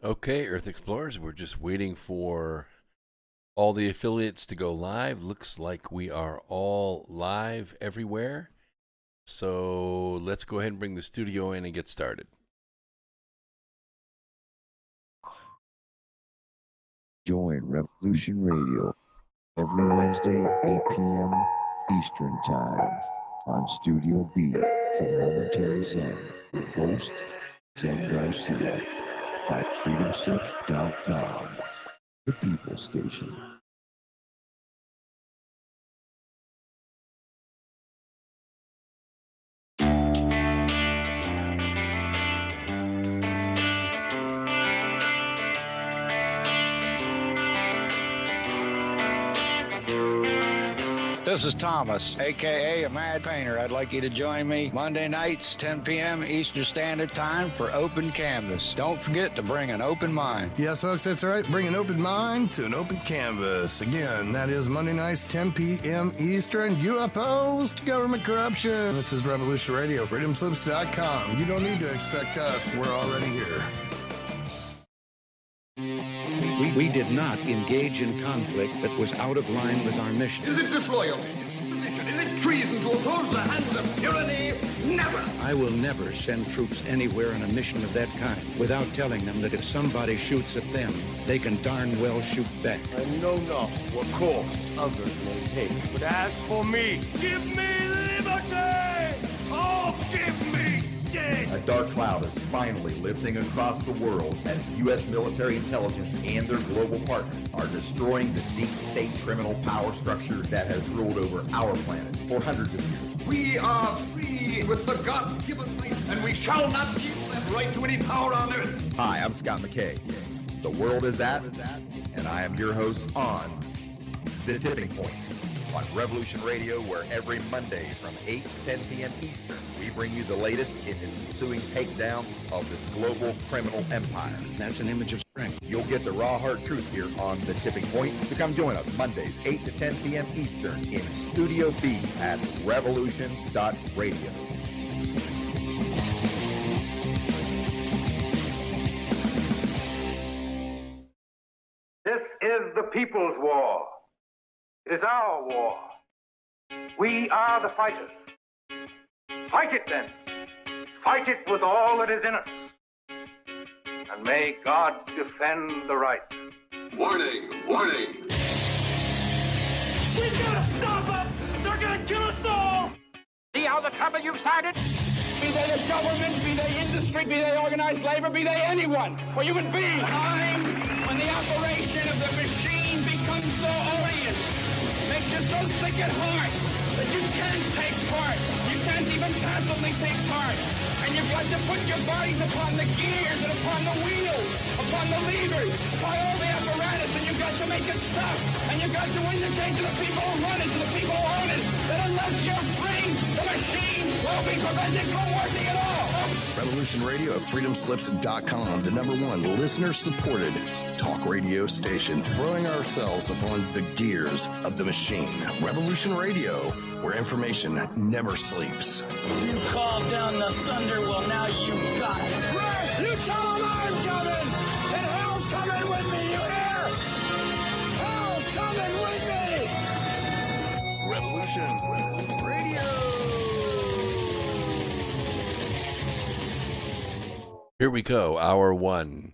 Okay, Earth Explorers, we're just waiting for all the affiliates to go live. Looks like we are all live everywhere. So let's go ahead and bring the studio in and get started. Join Revolution Radio every Wednesday, 8 p.m. Eastern Time on Studio B for Momentary Zen with host Zen Garcia at freedomslips.com, the People Station. This is Thomas, a.k.a. a Mad Painter. I'd like you to join me Monday nights, 10 p.m. Eastern Standard Time for Open Canvas. Don't forget to bring an open mind. Yes, folks, that's right. Bring an open mind to an open canvas. Again, that is Monday nights, 10 p.m. Eastern. UFOs to government corruption. This is Revolution Radio, freedomslips.com. You don't need to expect us. We're already here. We did not engage in conflict that was out of line with our mission. Is it disloyalty? Is it sedition? Is it treason to oppose the hands of tyranny? Never! I will never send troops anywhere on a mission of that kind without telling them that if somebody shoots at them, they can darn well shoot back. I know not what course others may take, but as for me, give me liberty! Oh, give me death! A dark cloud is finally lifting across the world as U.S. military intelligence and their global partners are destroying the deep state criminal power structure that has ruled over our planet for hundreds of years. We are free with the God-given right, and we shall not yield that right to any power on earth. Hi, I'm Scott McKay. The world is at, and I am your host on The Tipping Point on Revolution Radio, where every Monday from 8 to 10 p.m. Eastern, we bring you the latest in this ensuing takedown of this global criminal empire. That's an image of strength. You'll get the raw, hard truth here on The Tipping Point. So come join us Mondays, 8 to 10 p.m. Eastern in Studio B at revolution.radio. This is the people's war. It is our war. We are the fighters. Fight it then. Fight it with all that is in us. And may God defend the right. Warning! Warning! We gotta stop them! They're gonna kill us all! See how the trouble you've started? Be they the government, be they industry, be they organized labor, be they anyone, or human beings. Time when the operation of the machine becomes so odious, makes you so sick at heart that you can't take part. You can't even passively take part. And you've got to put your bodies upon the gears and upon the wheels, upon the levers, upon all the apparatus, and you've got to make it stop. And you've got to indicate to the people who run it, to the people who own it, that unless you're free, the machine will be prevented from working at all. Revolution Radio at freedomslips.com, the #1 listener-supported talk radio station, throwing ourselves upon the gears of the machine. Revolution Radio, where information never sleeps. You called down the thunder, well now you got it. Right, you tell them I'm coming, and hell's coming with me, you hear? Hell's coming with me. Revolution Radio. Here we go, hour one.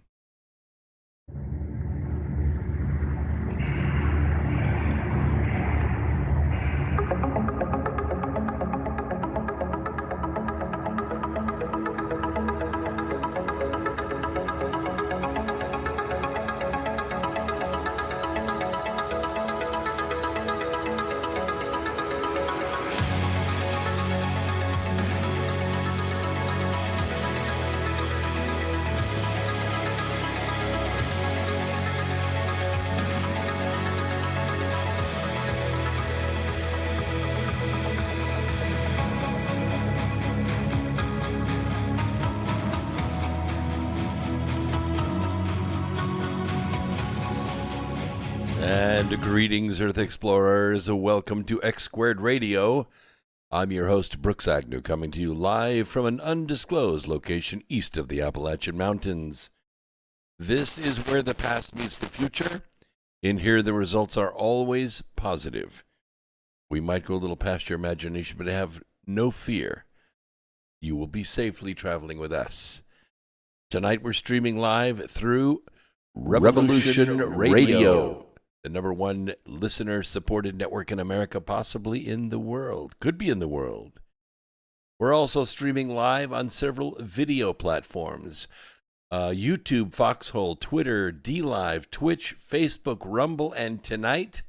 And greetings, Earth Explorers. Welcome to X Squared Radio. I'm your host, Brooks Agnew, coming to you live from an undisclosed location east of the Appalachian Mountains. This is where the past meets the future. In here, the results are always positive. We might go a little past your imagination, but have no fear. You will be safely traveling with us. Tonight, we're streaming live through Revolution Radio, the number one listener-supported network in America, possibly in the world. Could be in the world. We're also streaming live on several video platforms. YouTube, Foxhole, Twitter, DLive, Twitch, Facebook, Rumble, and tonight,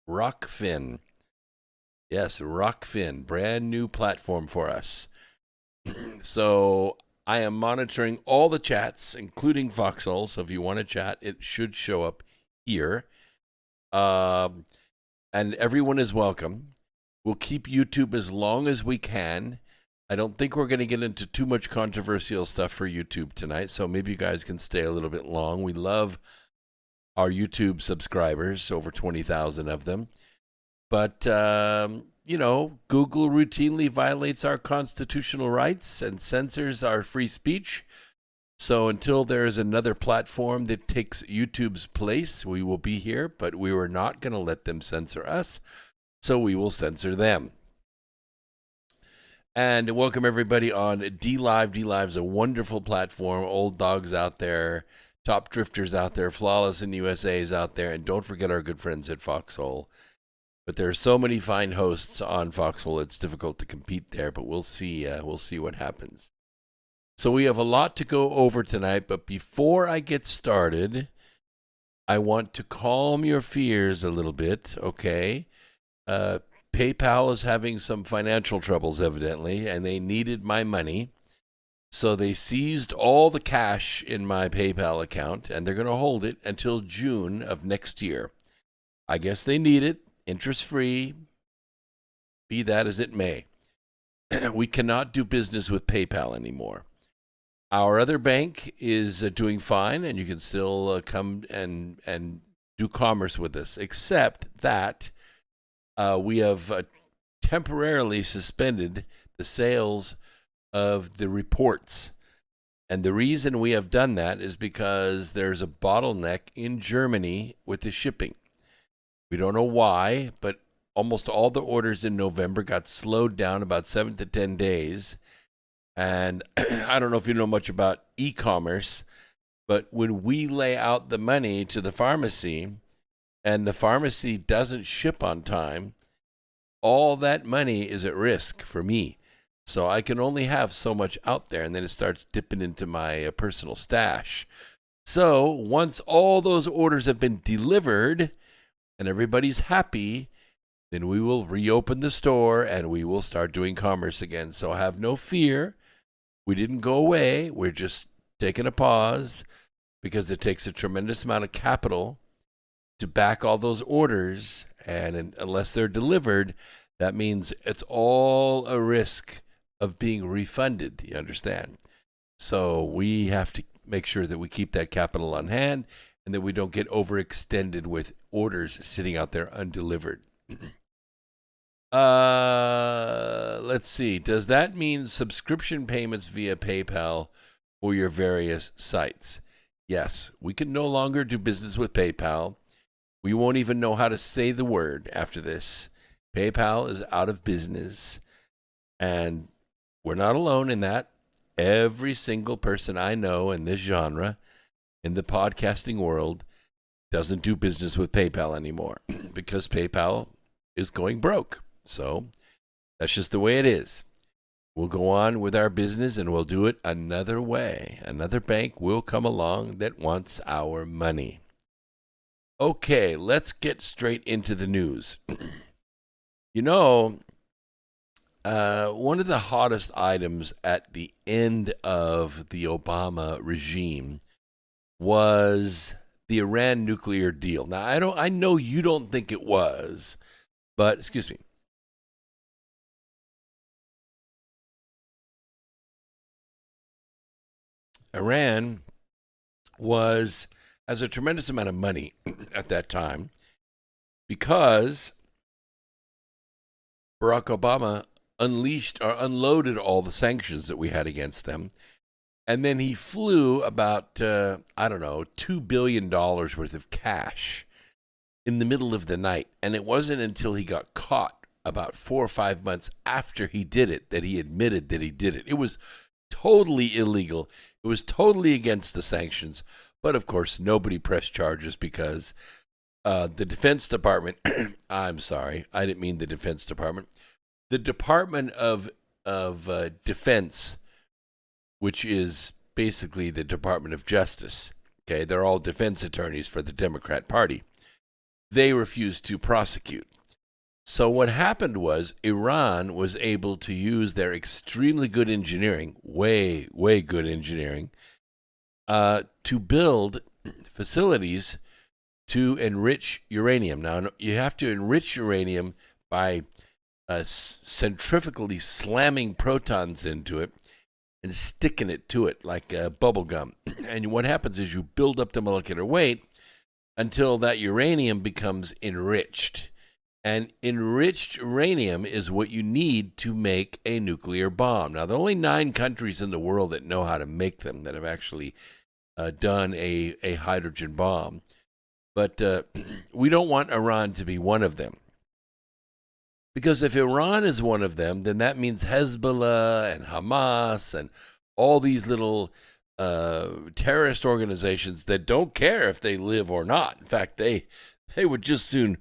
Rockfin. Yes, Rockfin, brand new platform for us. So I am monitoring all the chats, including Foxhole. So if you want to chat, it should show up here. And everyone is welcome. We'll keep YouTube as long as we can. I don't think we're going to get into too much controversial stuff for YouTube tonight, so maybe you guys can stay a little bit long. We love our YouTube subscribers, over 20,000 of them. But, Google routinely violates our constitutional rights and censors our free speech. So until there is another platform that takes YouTube's place, we will be here, but we were not going to let them censor us, so we will censor them. And welcome everybody on DLive. DLive's a wonderful platform. Old dogs out there, top drifters out there, flawless in USA's out there, and don't forget our good friends at Foxhole. But there are so many fine hosts on Foxhole, it's difficult to compete there. But we'll see. We'll see what happens. So we have a lot to go over tonight. But before I get started, I want to calm your fears a little bit. Okay. PayPal is having some financial troubles, evidently, and they needed my money. So they seized all the cash in my PayPal account, and they're going to hold it until June of next year. I guess they need it, interest-free, be that as it may. We cannot do business with PayPal anymore. Our other bank is doing fine, and you can still come and do commerce with us, except that we have temporarily suspended the sales of the reports. And the reason we have done that is because there's a bottleneck in Germany with the shipping. We don't know why, but almost all the orders in November got slowed down about 7 to 10 days. And I don't know if you know much about e-commerce, but when we lay out the money to the pharmacy, and the pharmacy doesn't ship on time, all that money is at risk for me. So I can only have so much out there, and then it starts dipping into my personal stash. So once all those orders have been delivered and everybody's happy, then we will reopen the store and we will start doing commerce again. So have no fear. We didn't go away. We're just taking a pause because it takes a tremendous amount of capital to back all those orders, and unless they're delivered, that means it's all a risk of being refunded, you understand? So we have to make sure that we keep that capital on hand and that we don't get overextended with orders sitting out there undelivered. Let's see. Does that mean subscription payments via PayPal for your various sites? Yes, we can no longer do business with PayPal. We won't even know how to say the word after this. PayPal is out of business, and we're not alone in that. Every single person I know in this genre, in the podcasting world, doesn't do business with PayPal anymore because PayPal is going broke. So that's just the way it is. We'll go on with our business, and we'll do it another way. Another bank will come along that wants our money. Okay, let's get straight into the news. One of the hottest items at the end of the Obama regime was the Iran nuclear deal. Now, I know you don't think it was, but excuse me. Iran has a tremendous amount of money at that time because Barack Obama unleashed or unloaded all the sanctions that we had against them. And then he flew about, $2 billion worth of cash in the middle of the night. And it wasn't until he got caught about 4 or 5 months after he did it that he admitted that he did it. It was totally illegal. It was totally against the sanctions. But, of course, nobody pressed charges because the Defense Department, I'm sorry, I didn't mean the Defense Department. The Department of Defense, which is basically the Department of Justice, okay, they're all defense attorneys for the Democrat Party. They refused to prosecute. So what happened was Iran was able to use their extremely good engineering, way good engineering, to build facilities to enrich uranium. Now, you have to enrich uranium by centrifugally slamming protons into it and sticking it to it like bubble gum. And what happens is you build up the molecular weight until that uranium becomes enriched. And enriched uranium is what you need to make a nuclear bomb. Now, there are only 9 countries in the world that know how to make them, that have actually done a hydrogen bomb. But we don't want Iran to be one of them. Because if Iran is one of them, then that means Hezbollah and Hamas and all these little terrorist organizations that don't care if they live or not. In fact, they would just soon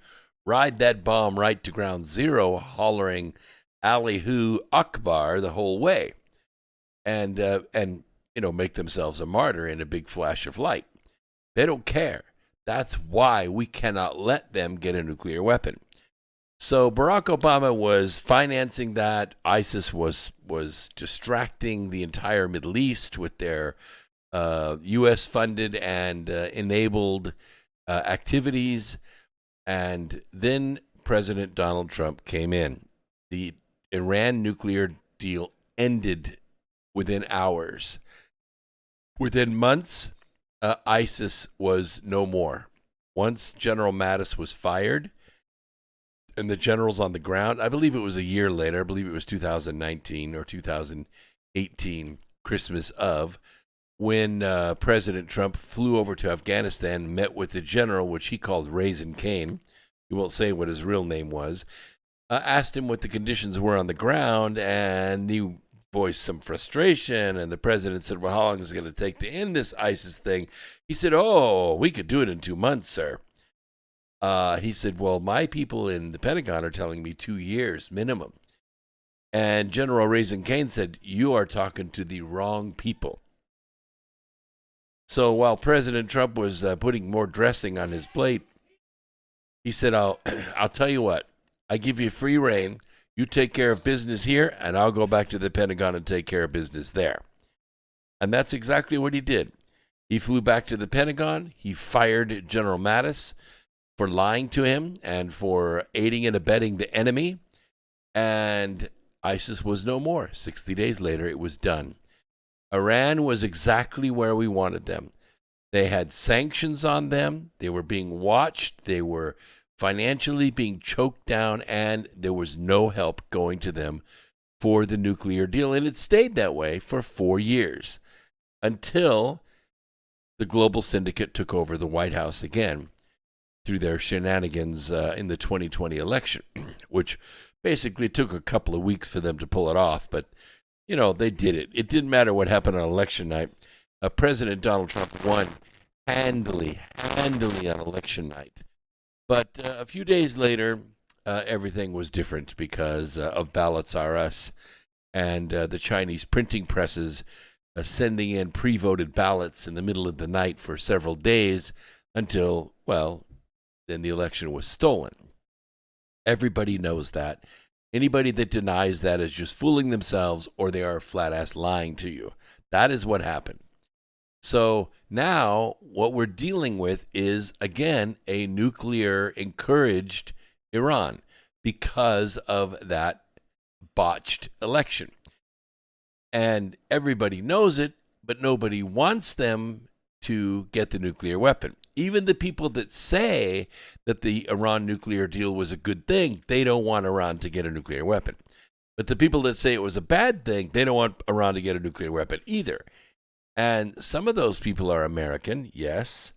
ride that bomb right to ground zero, hollering Allahu Akbar the whole way, and make themselves a martyr in a big flash of light. They don't care. That's why we cannot let them get a nuclear weapon. So Barack Obama was financing that. ISIS was distracting the entire Middle East with their U.S.-funded and enabled activities. And then President Donald Trump came in. The Iran nuclear deal ended within hours. Within months, ISIS was no more. Once General Mattis was fired, and the generals on the ground, I believe it was a year later, I believe it was 2019 or 2018, Christmas of, when President Trump flew over to Afghanistan, met with the general, which he called Raisin Cane. He won't say what his real name was. Asked him what the conditions were on the ground, and he voiced some frustration. And the president said, well, how long is it going to take to end this ISIS thing? He said, oh, we could do it in 2 months, sir. He said, well, my people in the Pentagon are telling me 2 years minimum. And General Raisin Cane said, you are talking to the wrong people. So while President Trump was putting more dressing on his plate, he said, I'll tell you what, I give you free rein. You take care of business here, and I'll go back to the Pentagon and take care of business there. And that's exactly what he did. He flew back to the Pentagon. He fired General Mattis for lying to him and for aiding and abetting the enemy. And ISIS was no more. 60 days later, it was done. Iran was exactly where we wanted them. They had sanctions on them. They were being watched. They were financially being choked down, and there was no help going to them for the nuclear deal. And it stayed that way for 4 years until the global syndicate took over the White House again through their shenanigans in the 2020 election, which basically took a couple of weeks for them to pull it off. But, you know, they did it. It didn't matter what happened on election night. President Donald Trump won handily on election night. But a few days later, everything was different because of Ballots R Us and the Chinese printing presses sending in pre-voted ballots in the middle of the night for several days until, well, then the election was stolen. Everybody knows that. Anybody that denies that is just fooling themselves, or they are flat-ass lying to you. That is what happened. So now what we're dealing with is, again, a nuclear-encouraged Iran because of that botched election. And everybody knows it, but nobody wants them to get the nuclear weapon. Even the people that say that the Iran nuclear deal was a good thing, they don't want Iran to get a nuclear weapon. But the people that say it was a bad thing, they don't want Iran to get a nuclear weapon either. And some of those people are American, yes.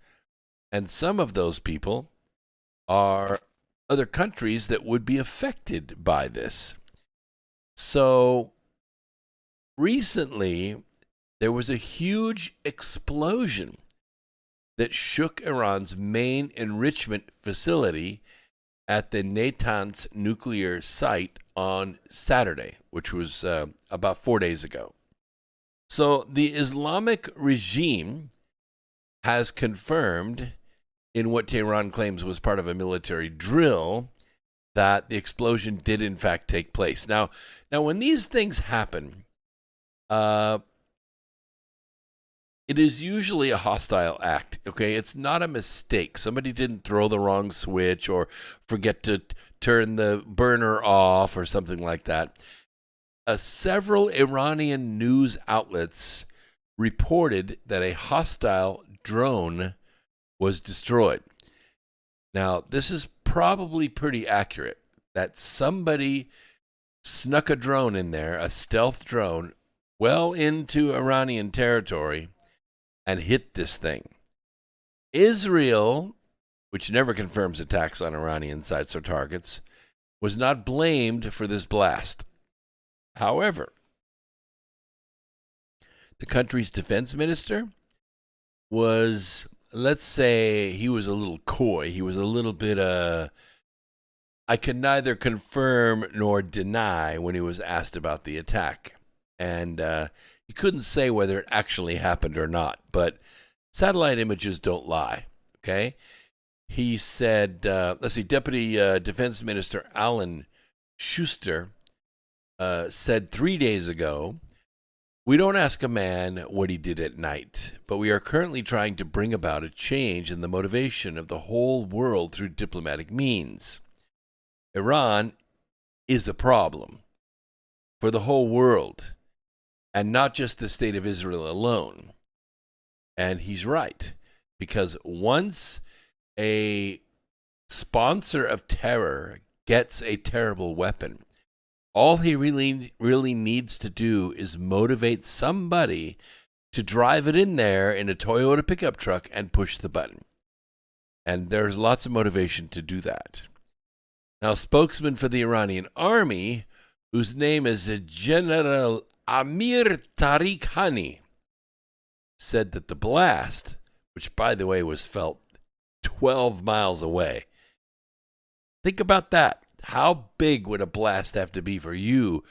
And some of those people are other countries that would be affected by this. So recently, there was a huge explosion that shook Iran's main enrichment facility at the Natanz nuclear site on Saturday, which was about 4 days ago. So the Islamic regime has confirmed in what Tehran claims was part of a military drill that the explosion did in fact take place. Now when these things happen, it is usually a hostile act, okay? It's not a mistake. Somebody didn't throw the wrong switch or forget to turn the burner off or something like that. Several Iranian news outlets reported that a hostile drone was destroyed. Now, this is probably pretty accurate, that somebody snuck a drone in there, a stealth drone, well into Iranian territory and hit this thing. Israel, which never confirms attacks on Iranian sites or targets, was not blamed for this blast. However, the country's defense minister was, let's say, he was a little coy. He was a little bit, I can neither confirm nor deny when he was asked about the attack. And he couldn't say whether it actually happened or not. But satellite images don't lie, okay? He said, Deputy Defense Minister Alan Schuster said 3 days ago, "We don't ask a man what he did at night, but we are currently trying to bring about a change in the motivation of the whole world through diplomatic means. Iran is a problem for the whole world and not just the state of Israel alone." And he's right, because once a sponsor of terror gets a terrible weapon, all he really needs to do is motivate somebody to drive it in there in a Toyota pickup truck and push the button. And there's lots of motivation to do that. Now, spokesman for the Iranian army, whose name is General Amir Tariq Hani, said that the blast, which by the way was felt 12 miles away. Think about that. How big would a blast have to be for you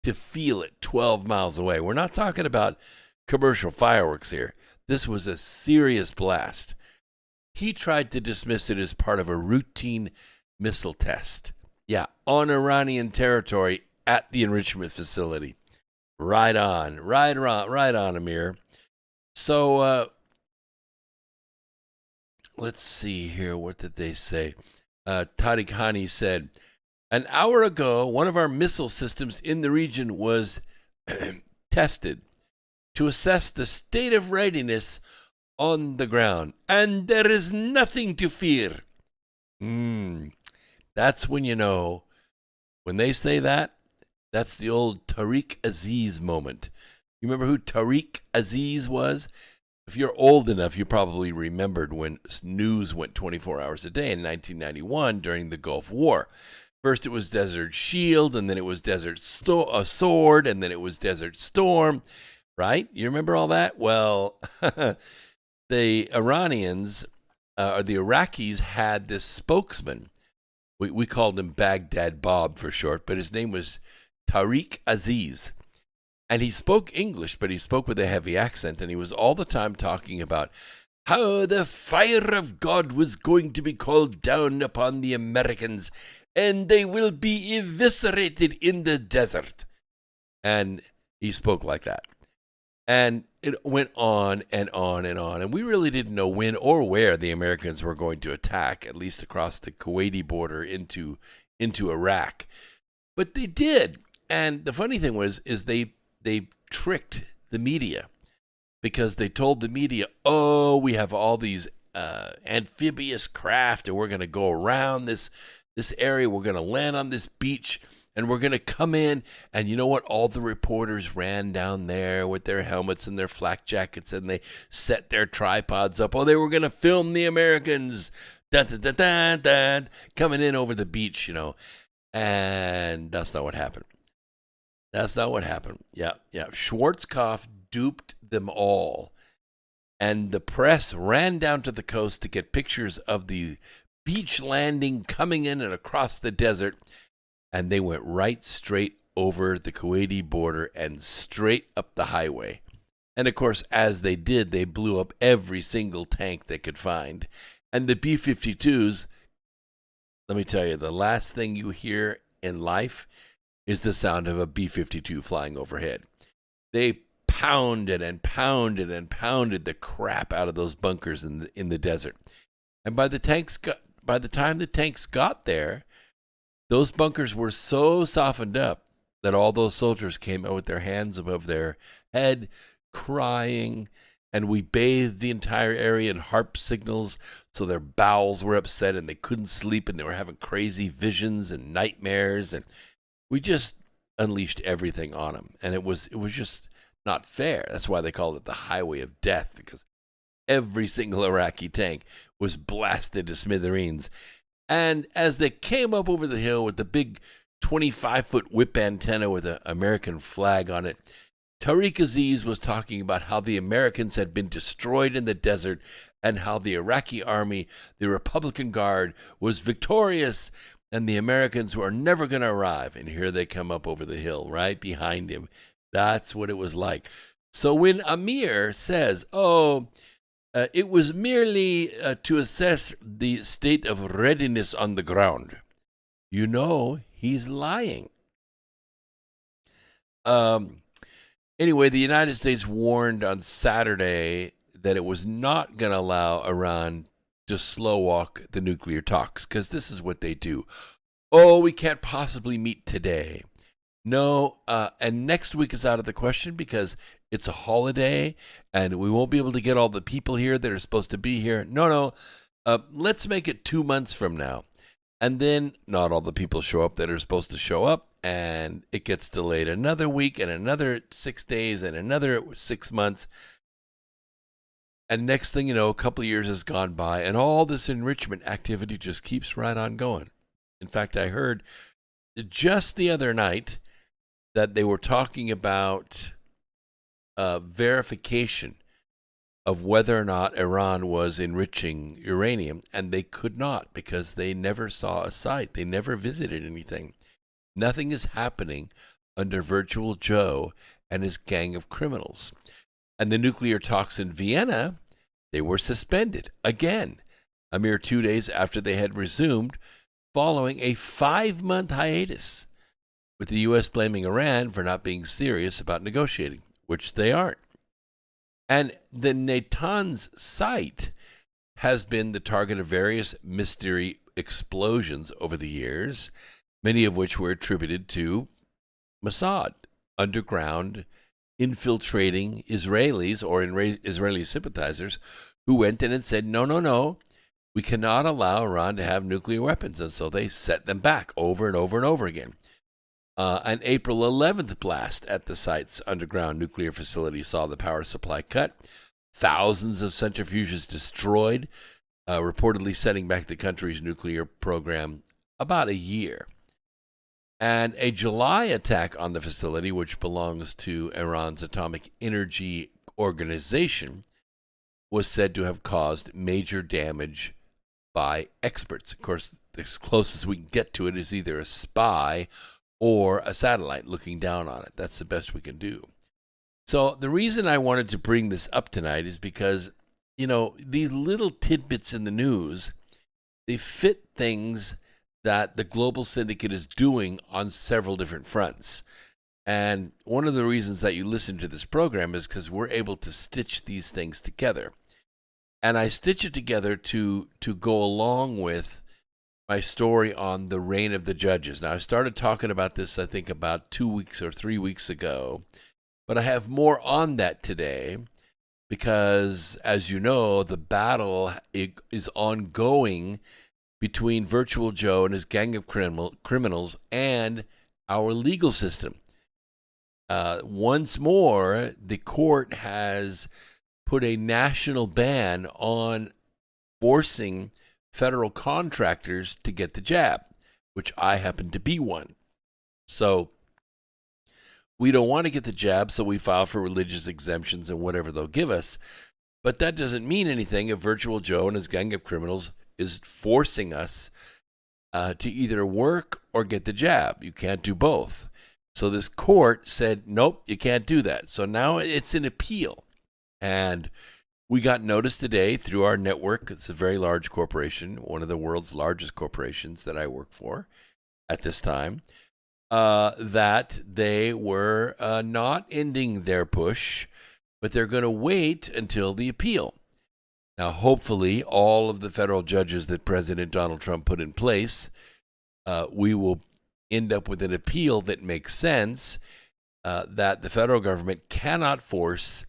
to feel it 12 miles away? We're not talking about commercial fireworks here. This was a serious blast. He tried to dismiss it as part of a routine missile test. Yeah, on Iranian territory at the enrichment facility. Right on, Amir. So, let's see here. What did they say? Tariq Hani said, "An hour ago, one of our missile systems in the region was tested to assess the state of readiness on the ground, and there is nothing to fear." That's when you know. When they say that, that's the old Tariq Aziz moment. You remember who Tariq Aziz was? If you're old enough, you probably remembered when news went 24 hours a day in 1991 during the Gulf War. First it was Desert Shield, and then it was Desert Sword, and then it was Desert Storm, right? You remember all that? Well, the Iranians, or the Iraqis, had this spokesman. We called him Baghdad Bob for short, but his name was Tariq Aziz. And he spoke English, but he spoke with a heavy accent, and he was all the time talking about how the fire of God was going to be called down upon the Americans, and they will be eviscerated in the desert. And he spoke like that. And it went on and on and on. And we really didn't know when or where the Americans were going to attack, at least across the Kuwaiti border into Iraq. But they did. And the funny thing is they tricked the media, because they told the media, "Oh, we have all these amphibious craft, and we're going to go around this area. We're going to land on this beach, And we're going to come in, and you know what? All the reporters ran down there with their helmets and their flak jackets, and they set their tripods up. Oh, they were going to film the Americans dun, dun, dun, dun, dun, coming in over the beach, And that's not what happened. That's not what happened. Yeah. Schwarzkopf duped them all. And the press ran down to the coast to get pictures of the beach landing coming in and across the desert. And they went right straight over the Kuwaiti border and straight up the highway. And of course, as they did, they blew up every single tank they could find. And the B-52s, let me tell you, the last thing you hear in life is the sound of a B-52 flying overhead. They pounded and pounded and pounded the crap out of those bunkers in the desert. And by the time the tanks got there, those bunkers were so softened up that all those soldiers came out with their hands above their head, crying, and we bathed the entire area in HARP signals, so their bowels were upset and they couldn't sleep and they were having crazy visions and nightmares, and we just unleashed everything on them. And it was just not fair. That's why they called it the Highway of Death, because every single Iraqi tank was blasted to smithereens. And as they came up over the hill with the big 25-foot whip antenna with an American flag on it, Tariq Aziz was talking about how the Americans had been destroyed in the desert and how the Iraqi army, the Republican Guard, was victorious and the Americans were never going to arrive. And here they come up over the hill right behind him. That's what it was like. So when Amir says, it was merely to assess the state of readiness on the ground, he's lying. Anyway, the United States warned on Saturday that it was not going to allow Iran to slow walk the nuclear talks, because this is what they do. Oh, we can't possibly meet today. No, and next week is out of the question because it's a holiday and we won't be able to get all the people here that are supposed to be here. No, let's make it 2 months from now. And then not all the people show up that are supposed to show up, and it gets delayed another week and another 6 days and another 6 months. And next thing you know, a couple of years has gone by and all this enrichment activity just keeps right on going. In fact, I heard just the other night that they were talking about verification of whether or not Iran was enriching uranium, and they could not because they never saw a site. They never visited anything. Nothing is happening under Virtual Joe and his gang of criminals. And the nuclear talks in Vienna, they were suspended again, a mere 2 days after they had resumed, following a 5-month hiatus, with the U.S. blaming Iran for not being serious about negotiating, which they aren't. And the Natanz site has been the target of various mystery explosions over the years, many of which were attributed to Mossad, underground, infiltrating Israelis or Israeli sympathizers who went in and said, no, we cannot allow Iran to have nuclear weapons. And so they set them back over and over and over again. An April 11th blast at the site's underground nuclear facility saw the power supply cut, thousands of centrifuges destroyed, reportedly setting back the country's nuclear program about a year. And a July attack on the facility, which belongs to Iran's Atomic Energy Organization, was said to have caused major damage by experts. Of course, as close as we can get to it is either a spy or a satellite looking down on it. That's the best we can do. So the reason I wanted to bring this up tonight is because, these little tidbits in the news, they fit things that the global syndicate is doing on several different fronts. And one of the reasons that you listen to this program is because we're able to stitch these things together. And I stitch it together to go along with my story on the reign of the judges. Now, I started talking about this, I think, about 2 weeks or 3 weeks ago, but I have more on that today because, as you know, the battle is ongoing between Virtual Joe and his gang of criminals and our legal system. Once more, the court has put a national ban on forcing federal contractors to get the jab, which I happen to be one. So we don't want to get the jab, so we file for religious exemptions and whatever they'll give us. But that doesn't mean anything if Virtual Joe and his gang of criminals is forcing us to either work or get the jab. You can't do both. So this court said, nope, you can't do that. So now it's an appeal. And we got notice today through our network. It's a very large corporation, one of the world's largest corporations that I work for at this time, that they were not ending their push, but they're going to wait until the appeal. Now, hopefully, all of the federal judges that President Donald Trump put in place, we will end up with an appeal that makes sense, that the federal government cannot force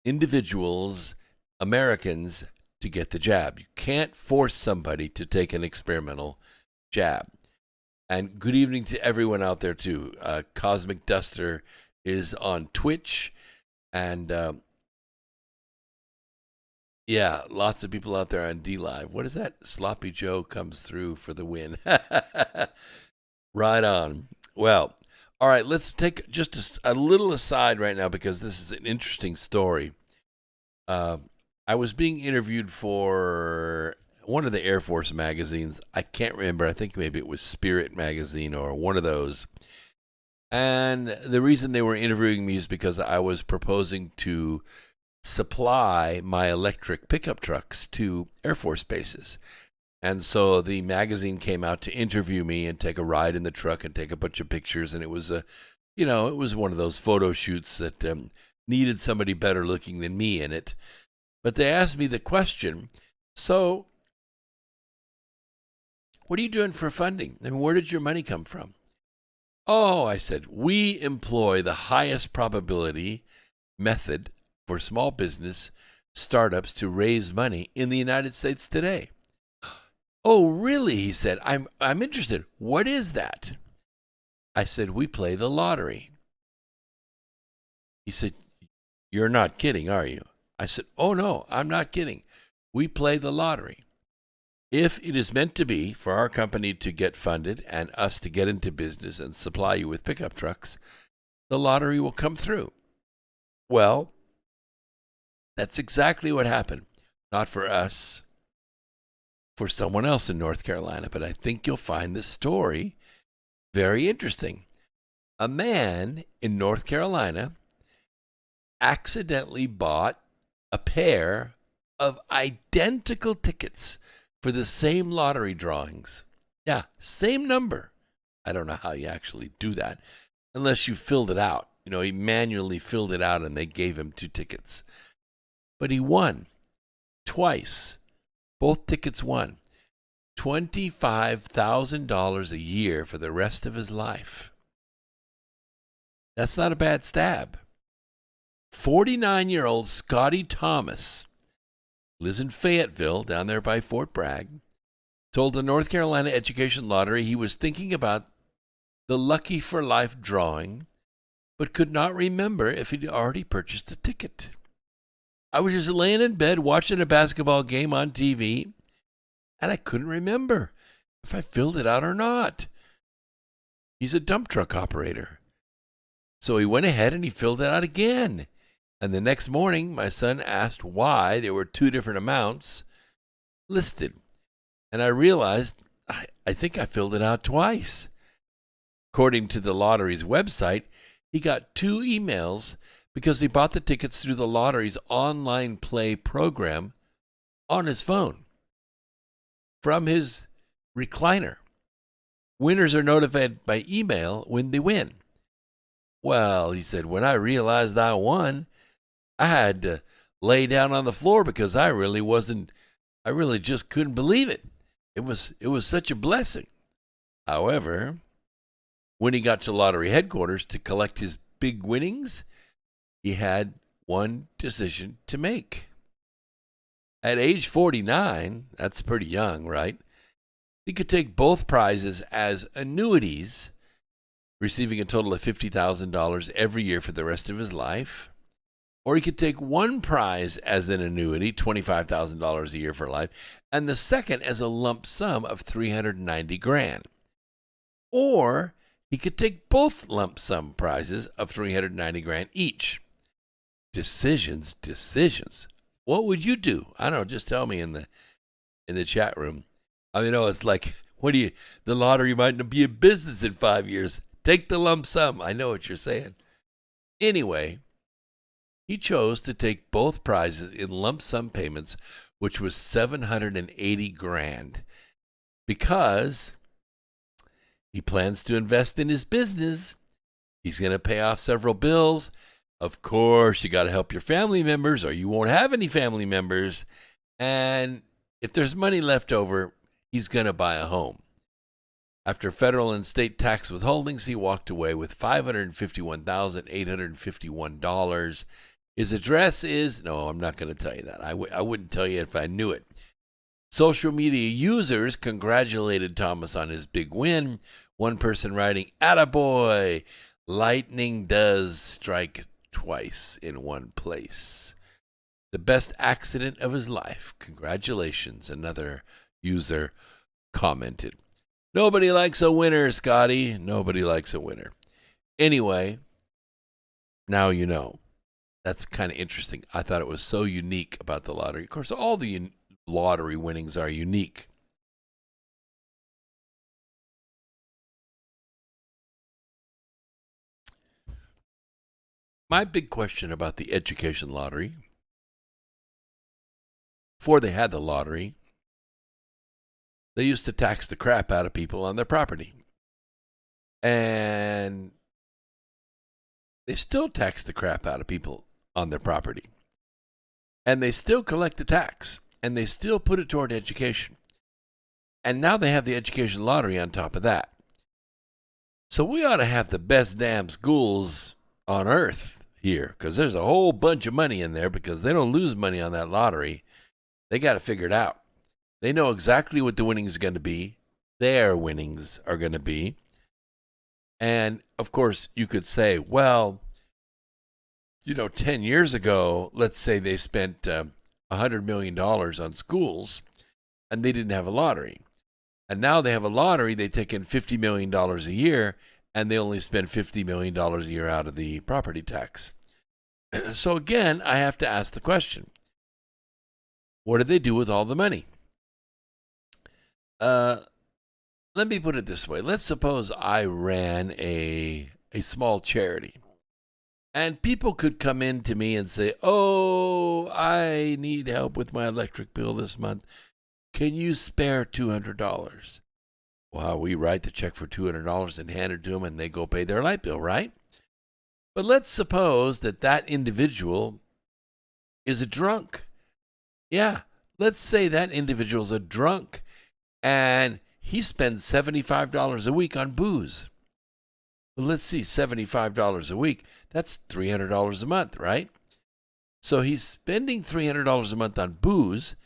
individuals, Americans, to get the jab. You can't force somebody to take an experimental jab. And good evening to everyone out there, too. Cosmic Duster is on Twitch. And, yeah, lots of people out there on D-Live. What is that? Sloppy Joe comes through for the win. Right on. Well, all right, let's take just a little aside right now because this is an interesting story. I was being interviewed for one of the Air Force magazines. I can't remember. I think maybe it was Spirit magazine or one of those. And the reason they were interviewing me is because I was proposing to supply my electric pickup trucks to Air Force bases. And so the magazine came out to interview me and take a ride in the truck and take a bunch of pictures. And it was it was one of those photo shoots that needed somebody better looking than me in it. But they asked me the question, so what are you doing for funding? I mean, where did your money come from? Oh, I said, we employ the highest probability method for small business startups to raise money in the United States today. Oh, really? He said, I'm interested. What is that? I said, we play the lottery. He said, you're not kidding, are you? I said, oh, no, I'm not kidding. We play the lottery. If it is meant to be for our company to get funded and us to get into business and supply you with pickup trucks, the lottery will come through. Well, that's exactly what happened. Not for us, for someone else in North Carolina. But I think you'll find this story very interesting. A man in North Carolina accidentally bought a pair of identical tickets for the same lottery drawings. Yeah, same number. I don't know how you actually do that unless you filled it out. He manually filled it out and they gave him 2 tickets. But he won twice. Both tickets won. $25,000 a year for the rest of his life. That's not a bad stab. 49-year-old Scotty Thomas lives in Fayetteville, down there by Fort Bragg, told the North Carolina Education Lottery he was thinking about the Lucky for Life drawing, but could not remember if he'd already purchased a ticket. I was just laying in bed watching a basketball game on TV, and I couldn't remember if I filled it out or not. He's a dump truck operator. So he went ahead and he filled it out again. And the next morning, my son asked why there were 2 different amounts listed. And I realized I think I filled it out twice. According to the lottery's website, he got 2 emails because he bought the tickets through the lottery's online play program on his phone from his recliner. Winners are notified by email when they win. Well, he said, when I realized I won, I had to lay down on the floor because I really just couldn't believe it. It was such a blessing. However, when he got to lottery headquarters to collect his big winnings, he had one decision to make. At age 49, that's pretty young, right? He could take both prizes as annuities receiving a total of $50,000 every year for the rest of his life. Or he could take one prize as an annuity, $25,000 a year for life, and the second as a lump sum of $390,000. Or he could take both lump sum prizes of $390,000 each. Decisions. What would you do? I don't know. Just tell me in the chat room. I mean, it's like, the lottery might not be a business in 5 years. Take the lump sum. I know what you're saying. Anyway, he chose to take both prizes in lump sum payments, which was $780,000, because he plans to invest in his business. He's going to pay off several bills. Of course, you got to help your family members or you won't have any family members. And if there's money left over, he's going to buy a home. After federal and state tax withholdings, he walked away with $551,851. His address is, no, I'm not going to tell you that. I wouldn't tell you if I knew it. Social media users congratulated Thomas on his big win. One person writing, "Attaboy, lightning does strike twice in one place. The best accident of his life. Congratulations," another user commented. Nobody likes a winner, Scotty. Nobody likes a winner. Anyway, now you know. That's kind of interesting. I thought it was so unique about the lottery. Of course, all the lottery winnings are unique. My big question about the education lottery, before they had the lottery, they used to tax the crap out of people on their property. And they still tax the crap out of people on their property. And they still collect the tax. And they still put it toward education. And now they have the education lottery on top of that. So we ought to have the best damn schools on earth here, because there's a whole bunch of money in there, because they don't lose money on that lottery. They got to figure it out. They know exactly what the winnings are going to be. Their winnings are going to be. And, of course, you could say, well, 10 years ago, let's say they spent $100 million on schools, and they didn't have a lottery. And now they have a lottery, they take in $50 million a year, and they only spend $50 million a year out of the property tax. So again, I have to ask the question, what do they do with all the money? Let me put it this way. Let's suppose I ran a small charity. And people could come in to me and say, "Oh, I need help with my electric bill this month. Can you spare $200? Well, we write the check for $200 and hand it to them, and they go pay their light bill, right? But let's suppose that individual is a drunk. Yeah, let's say that individual's a drunk, and he spends $75 a week on booze. Well, let's see, $75 a week, that's $300 a month, right? So he's spending $300 a month on booze,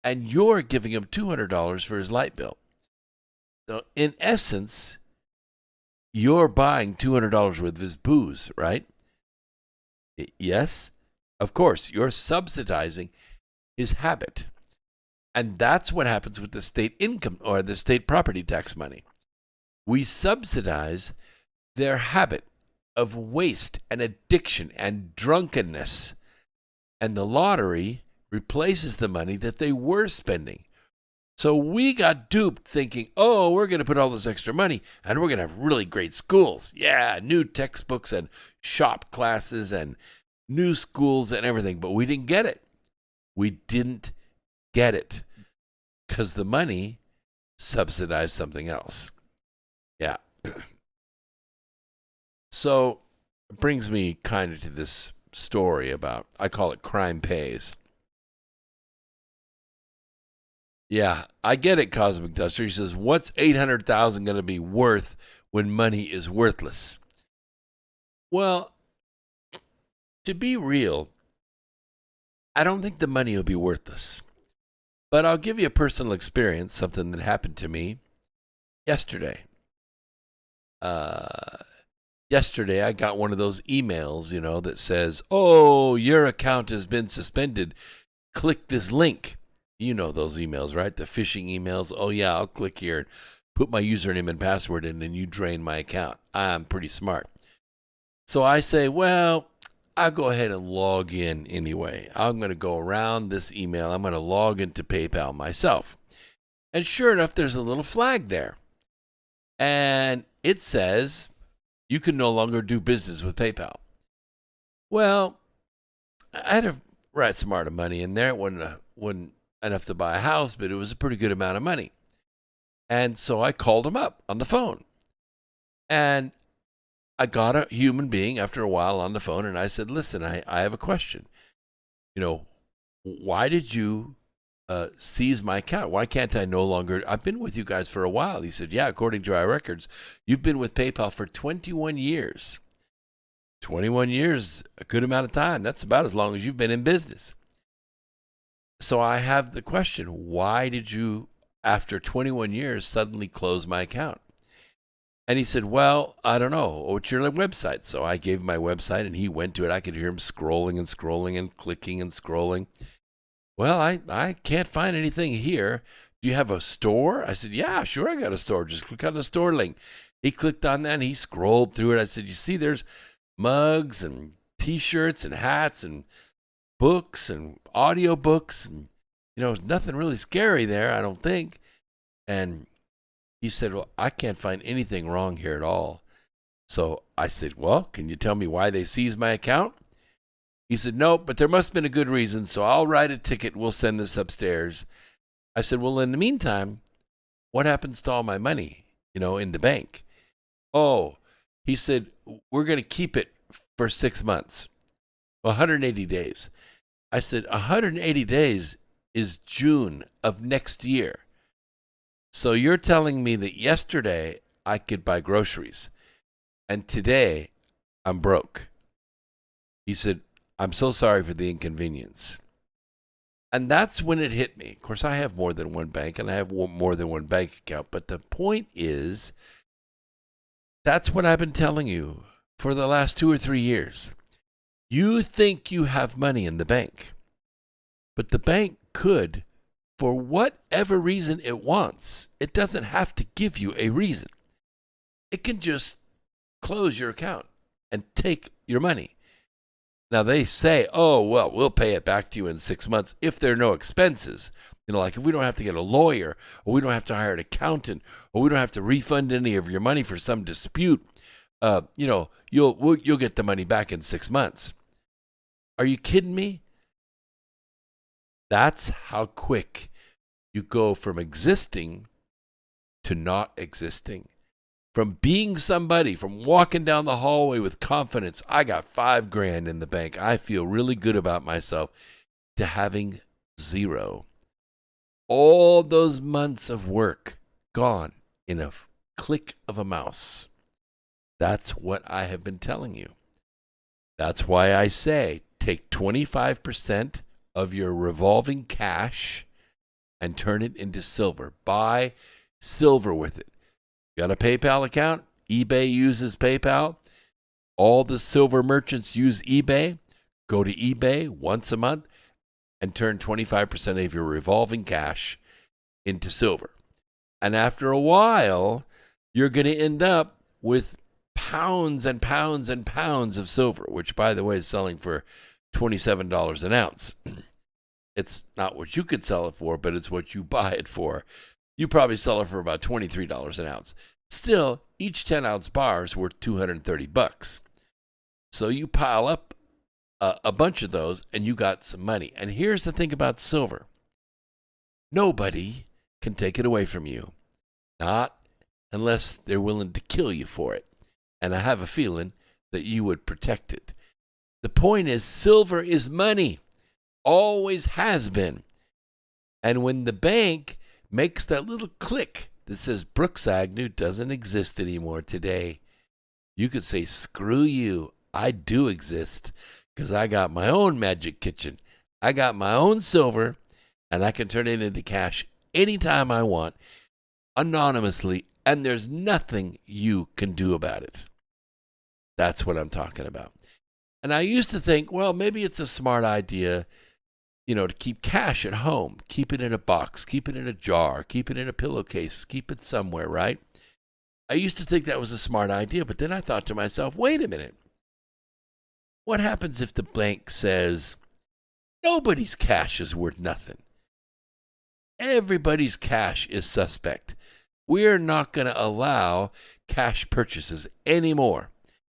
and you're giving him $200 for his light bill. So in essence, you're buying $200 worth of his booze, right? Yes, of course, you're subsidizing his habit. And that's what happens with the state income or the state property tax money. We subsidize their habit of waste and addiction and drunkenness. And the lottery replaces the money that they were spending. So we got duped thinking, oh, we're going to put all this extra money and we're going to have really great schools. Yeah, new textbooks and shop classes and new schools and everything. But we didn't get it. We didn't get it because the money subsidized something else. Yeah. So it brings me kind of to this story about, I call it crime pays. Yeah, I get it, Cosmic Duster. He says, what's $800,000 going to be worth when money is worthless? Well, to be real, I don't think the money will be worthless. But I'll give you a personal experience, something that happened to me yesterday. yesterday I got one of those emails, that says, "Oh, your account has been suspended. Click this link." You know those emails, right? The phishing emails. Oh, yeah, I'll click here and put my username and password in, and you drain my account. I'm pretty smart. So I say, well, I'll go ahead and log in anyway. I'm going to go around this email. I'm going to log into PayPal myself. And sure enough, there's a little flag there. And it says, you can no longer do business with PayPal. Well, I had a right amount of money in there. It wasn't enough to buy a house, but it was a pretty good amount of money. And so I called him up on the phone. And I got a human being after a while on the phone, and I said, listen, I have a question. Why did you seize my account? Why can't I no longer? I've been with you guys for a while. He said, yeah, according to our records, you've been with PayPal for 21 years. 21 years, a good amount of time. That's about as long as you've been in business. So I have the question, why did you, after 21 years, suddenly close my account? And he said, well, I don't know. What's your website? So I gave him my website, and he went to it. I could hear him scrolling and scrolling and clicking and scrolling. Well, I can't find anything here. Do you have a store? I said, yeah, sure, I got a store. Just click on the store link. He clicked on that, and he scrolled through it. I said, you see, there's mugs and T-shirts and hats and books and audio books. And, nothing really scary there, I don't think. And he said, well, I can't find anything wrong here at all. So I said, well, can you tell me why they seized my account? He said, no, but there must have been a good reason, so I'll write a ticket. We'll send this upstairs. I said, well, in the meantime, what happens to all my money, in the bank? Oh, he said, we're going to keep it for 6 months, 180 days. I said, 180 days is June of next year. So you're telling me that yesterday I could buy groceries, and today I'm broke. He said, I'm so sorry for the inconvenience. And that's when it hit me. Of course, I have more than one bank, and I have more than one bank account. But the point is, that's what I've been telling you for the last 2 or 3 years. You think you have money in the bank, but the bank could, for whatever reason it wants. It doesn't have to give you a reason. It can just close your account and take your money. Now they say, oh, well, we'll pay it back to you in 6 months if there are no expenses. Like if we don't have to get a lawyer, or we don't have to hire an accountant, or we don't have to refund any of your money for some dispute, you'll get the money back in 6 months. Are you kidding me? That's how quick you go from existing to not existing. From being somebody, from walking down the hallway with confidence, I got $5,000 in the bank, I feel really good about myself, to having zero. All those months of work gone in a click of a mouse. That's what I have been telling you. That's why I say take 25% of your revolving cash and turn it into silver. Buy silver with it. Got a PayPal account? eBay uses PayPal. All the silver merchants use eBay. Go to eBay once a month and turn 25% of your revolving cash into silver. And after a while, you're going to end up with pounds and pounds and pounds of silver, which, by the way, is selling for $27 an ounce. It's not what you could sell it for, but it's what you buy it for. You probably sell it for about $23 an ounce. Still, each 10-ounce bar is worth $230. So you pile up a bunch of those, and you got some money. And here's the thing about silver. Nobody can take it away from you. Not unless they're willing to kill you for it. And I have a feeling that you would protect it. The point is, silver is money. Always has been. And when the bank makes that little click that says Brooks Agnew doesn't exist anymore today, you could say, screw you. I do exist because I got my own magic kitchen. I got my own silver, and I can turn it into cash anytime I want, anonymously, and there's nothing you can do about it. That's what I'm talking about. And I used to think, well, maybe it's a smart idea, to keep cash at home, keep it in a box, keep it in a jar, keep it in a pillowcase, keep it somewhere, right? I used to think that was a smart idea, but then I thought to myself, wait a minute. What happens if the bank says nobody's cash is worth nothing? Everybody's cash is suspect. We're not going to allow cash purchases anymore.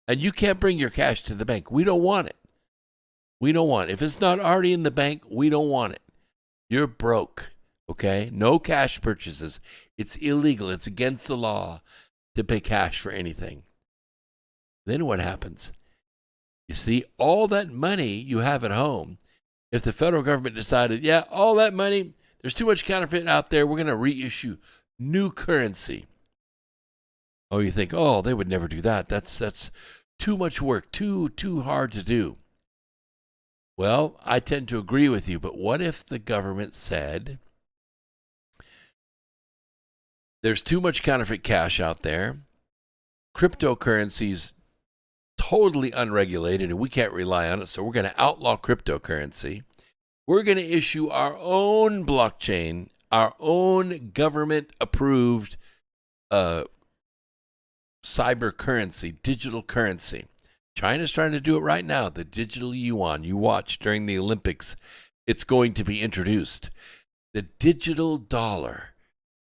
And you can't bring your cash to the bank. We don't want it. We don't want it. If it's not already in the bank, we don't want it. You're broke, okay? No cash purchases. It's illegal. It's against the law to pay cash for anything. Then what happens? You see, all that money you have at home, if the federal government decided, yeah, all that money, there's too much counterfeit out there, we're going to reissue new currency. Oh, you think, oh, they would never do that. That's too much work, too hard to do. Well, I tend to agree with you, but what if the government said, there's too much counterfeit cash out there, cryptocurrency's totally unregulated and we can't rely on it, so we're going to outlaw cryptocurrency. We're going to issue our own blockchain, our own government-approved cyber currency, digital currency. China's trying to do it right now, the digital yuan. You watch during the Olympics, it's going to be introduced. The digital dollar.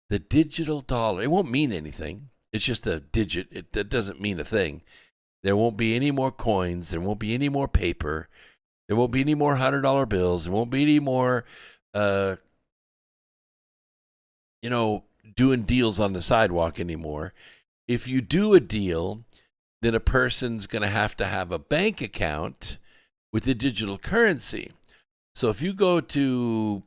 The digital dollar. It won't mean anything. It's just a digit. It doesn't mean a thing. There won't be any more coins. There won't be any more paper. There won't be any more $100 bills. There won't be any more, doing deals on the sidewalk anymore. If you do a deal, then a person's going to have a bank account with the digital currency. So if you go to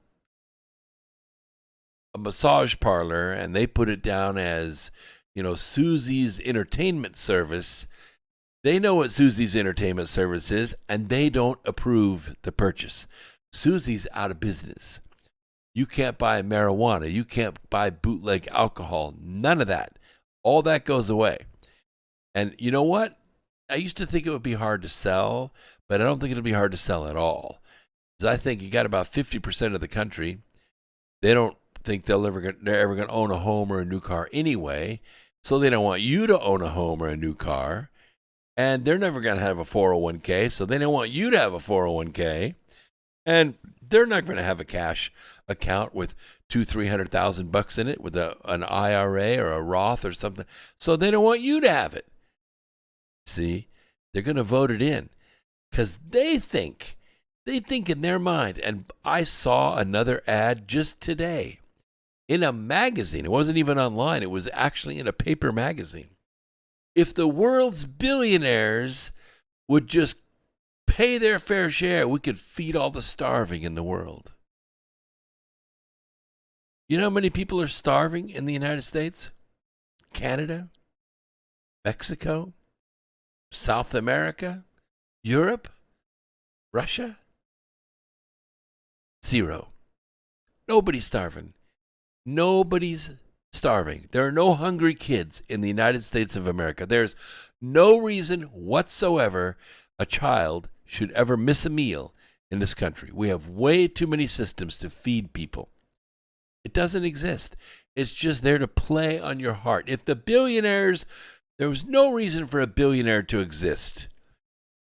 a massage parlor and they put it down as, Susie's Entertainment Service, they know what Susie's Entertainment Service is, and they don't approve the purchase. Susie's out of business. You can't buy marijuana. You can't buy bootleg alcohol. None of that. All that goes away. And you know what? I used to think it would be hard to sell, but I don't think it'll be hard to sell at all. Because I think you got about 50% of the country, they don't think they're ever going to own a home or a new car anyway. So they don't want you to own a home or a new car. And they're never going to have a 401k, so they don't want you to have a 401k. And they're not going to have a cash account with $200,000-$300,000 in it with an IRA or a Roth or something. So they don't want you to have it. See, they're going to vote it in because they think in their mind. And I saw another ad just today in a magazine. It wasn't even online. It was actually in a paper magazine. If the world's billionaires would just pay their fair share, we could feed all the starving in the world. You know how many people are starving in the United States? Canada? Mexico? South America? Europe? Russia? 0. Nobody's starving. Nobody's starving. There are no hungry kids in the United States of America. There's no reason whatsoever a child should ever miss a meal in this country. We have way too many systems to feed people. It doesn't exist. It's just there to play on your heart. If the billionaires, there was no reason for a billionaire to exist.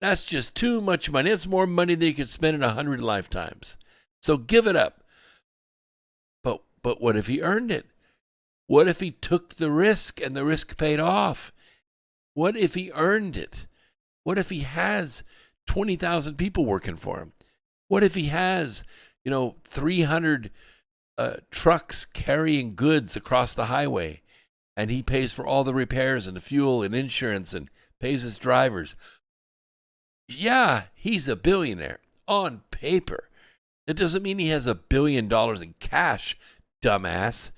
That's just too much money. It's more money than you could spend in 100 lifetimes. So give it up. But what if he earned it? What if he took the risk and the risk paid off? What if he earned it? What if he has 20,000 people working for him? What if he has, 300 trucks carrying goods across the highway and he pays for all the repairs and the fuel and insurance and pays his drivers? Yeah, he's a billionaire on paper. It doesn't mean he has $1 billion in cash, dumbass.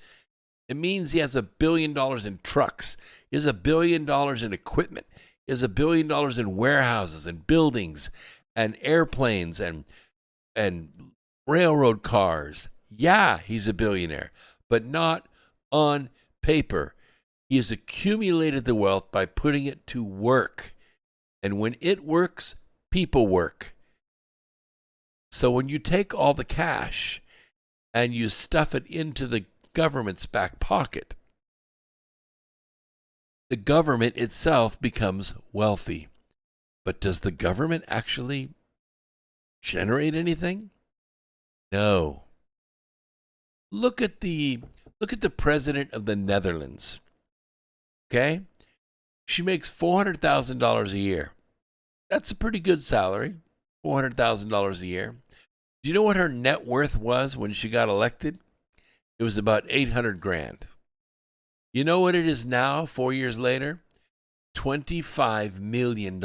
It means he has $1 billion in trucks. He has $1 billion in equipment. He has $1 billion in warehouses and buildings and airplanes and railroad cars. Yeah, he's a billionaire, but not on paper. He has accumulated the wealth by putting it to work. And when it works, people work. So when you take all the cash and you stuff it into the government's back pocket, the government itself becomes wealthy. But does the government actually generate anything? No. Look at the president of the Netherlands. Okay? She makes $400,000 a year. That's a pretty good salary, $400,000 a year. Do you know what her net worth was when she got elected? It was about $800,000. You know what it is now, 4 years later? $25 million.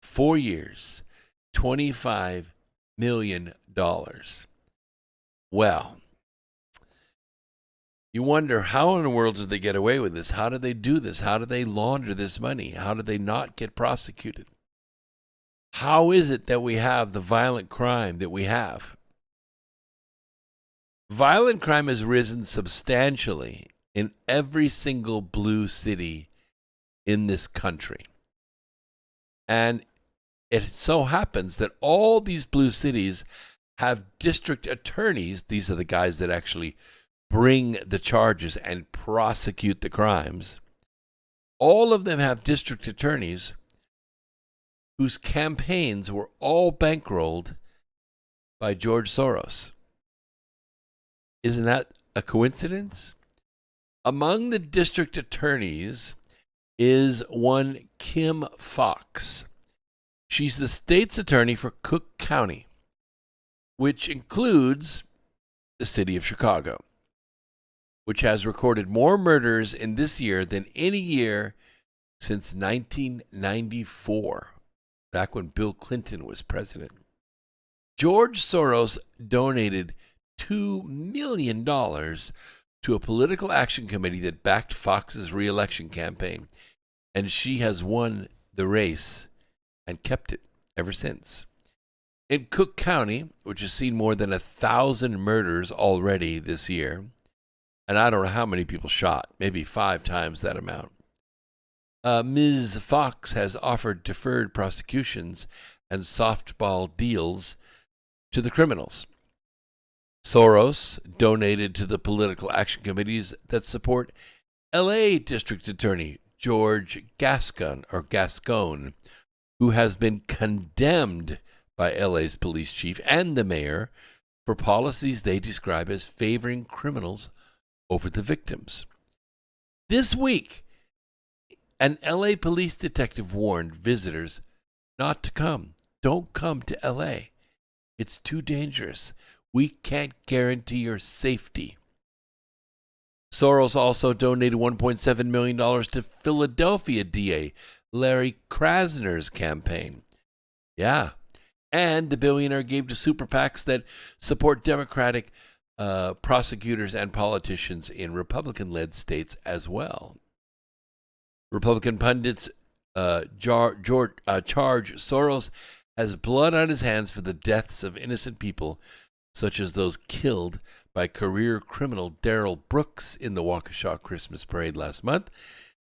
4 years, $25 million. Well, you wonder, how in the world did they get away with this? How did they do this? How did they launder this money? How did they not get prosecuted? How is it that we have the violent crime that we have? Violent crime has risen substantially in every single blue city in this country. And it so happens that all these blue cities have district attorneys. These are the guys that actually bring the charges and prosecute the crimes. All of them have district attorneys whose campaigns were all bankrolled by George Soros. Isn't that a coincidence? Among the district attorneys is one Kim Fox. She's the state's attorney for Cook County, which includes the city of Chicago, which has recorded more murders in this year than any year since 1994, back when Bill Clinton was president. George Soros donated $2 million to a political action committee that backed Fox's re-election campaign, and she has won the race and kept it ever since. In Cook County, which has seen more than 1,000 murders already this year, and I don't know how many people shot, maybe 5 times that amount, Ms. Fox has offered deferred prosecutions and softball deals to the criminals. Soros donated to the political action committees that support L.A. District Attorney George Gascon, who has been condemned by L.A.'s police chief and the mayor for policies they describe as favoring criminals over the victims. This week, an L.A. police detective warned visitors not to come. Don't come to L.A. It's too dangerous. We can't guarantee your safety. Soros also donated $1.7 million to Philadelphia DA Larry Krasner's campaign. Yeah. And the billionaire gave to super PACs that support Democratic prosecutors and politicians in Republican-led states as well. Republican pundits charge Soros has blood on his hands for the deaths of innocent people, such as those killed by career criminal Darrell Brooks in the Waukesha Christmas parade last month.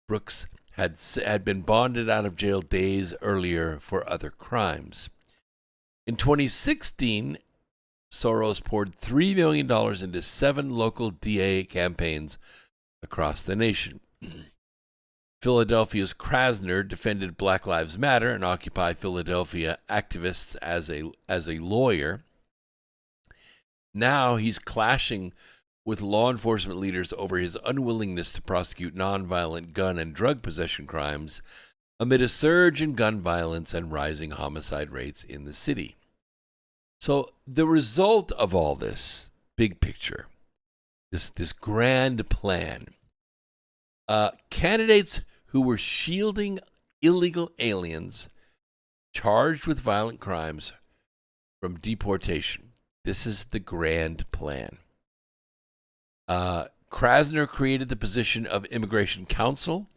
Brooks had been bonded out of jail days earlier for other crimes. In 2016, Soros poured $3 million into 7 local DA campaigns across the nation. Philadelphia's Krasner defended Black Lives Matter and Occupy Philadelphia activists as a lawyer. Now he's clashing with law enforcement leaders over his unwillingness to prosecute nonviolent gun and drug possession crimes amid a surge in gun violence and rising homicide rates in the city. So the result of all this big picture, this grand plan, candidates who were shielding illegal aliens charged with violent crimes from deportation. This is the grand plan. Krasner created the position of immigration counsel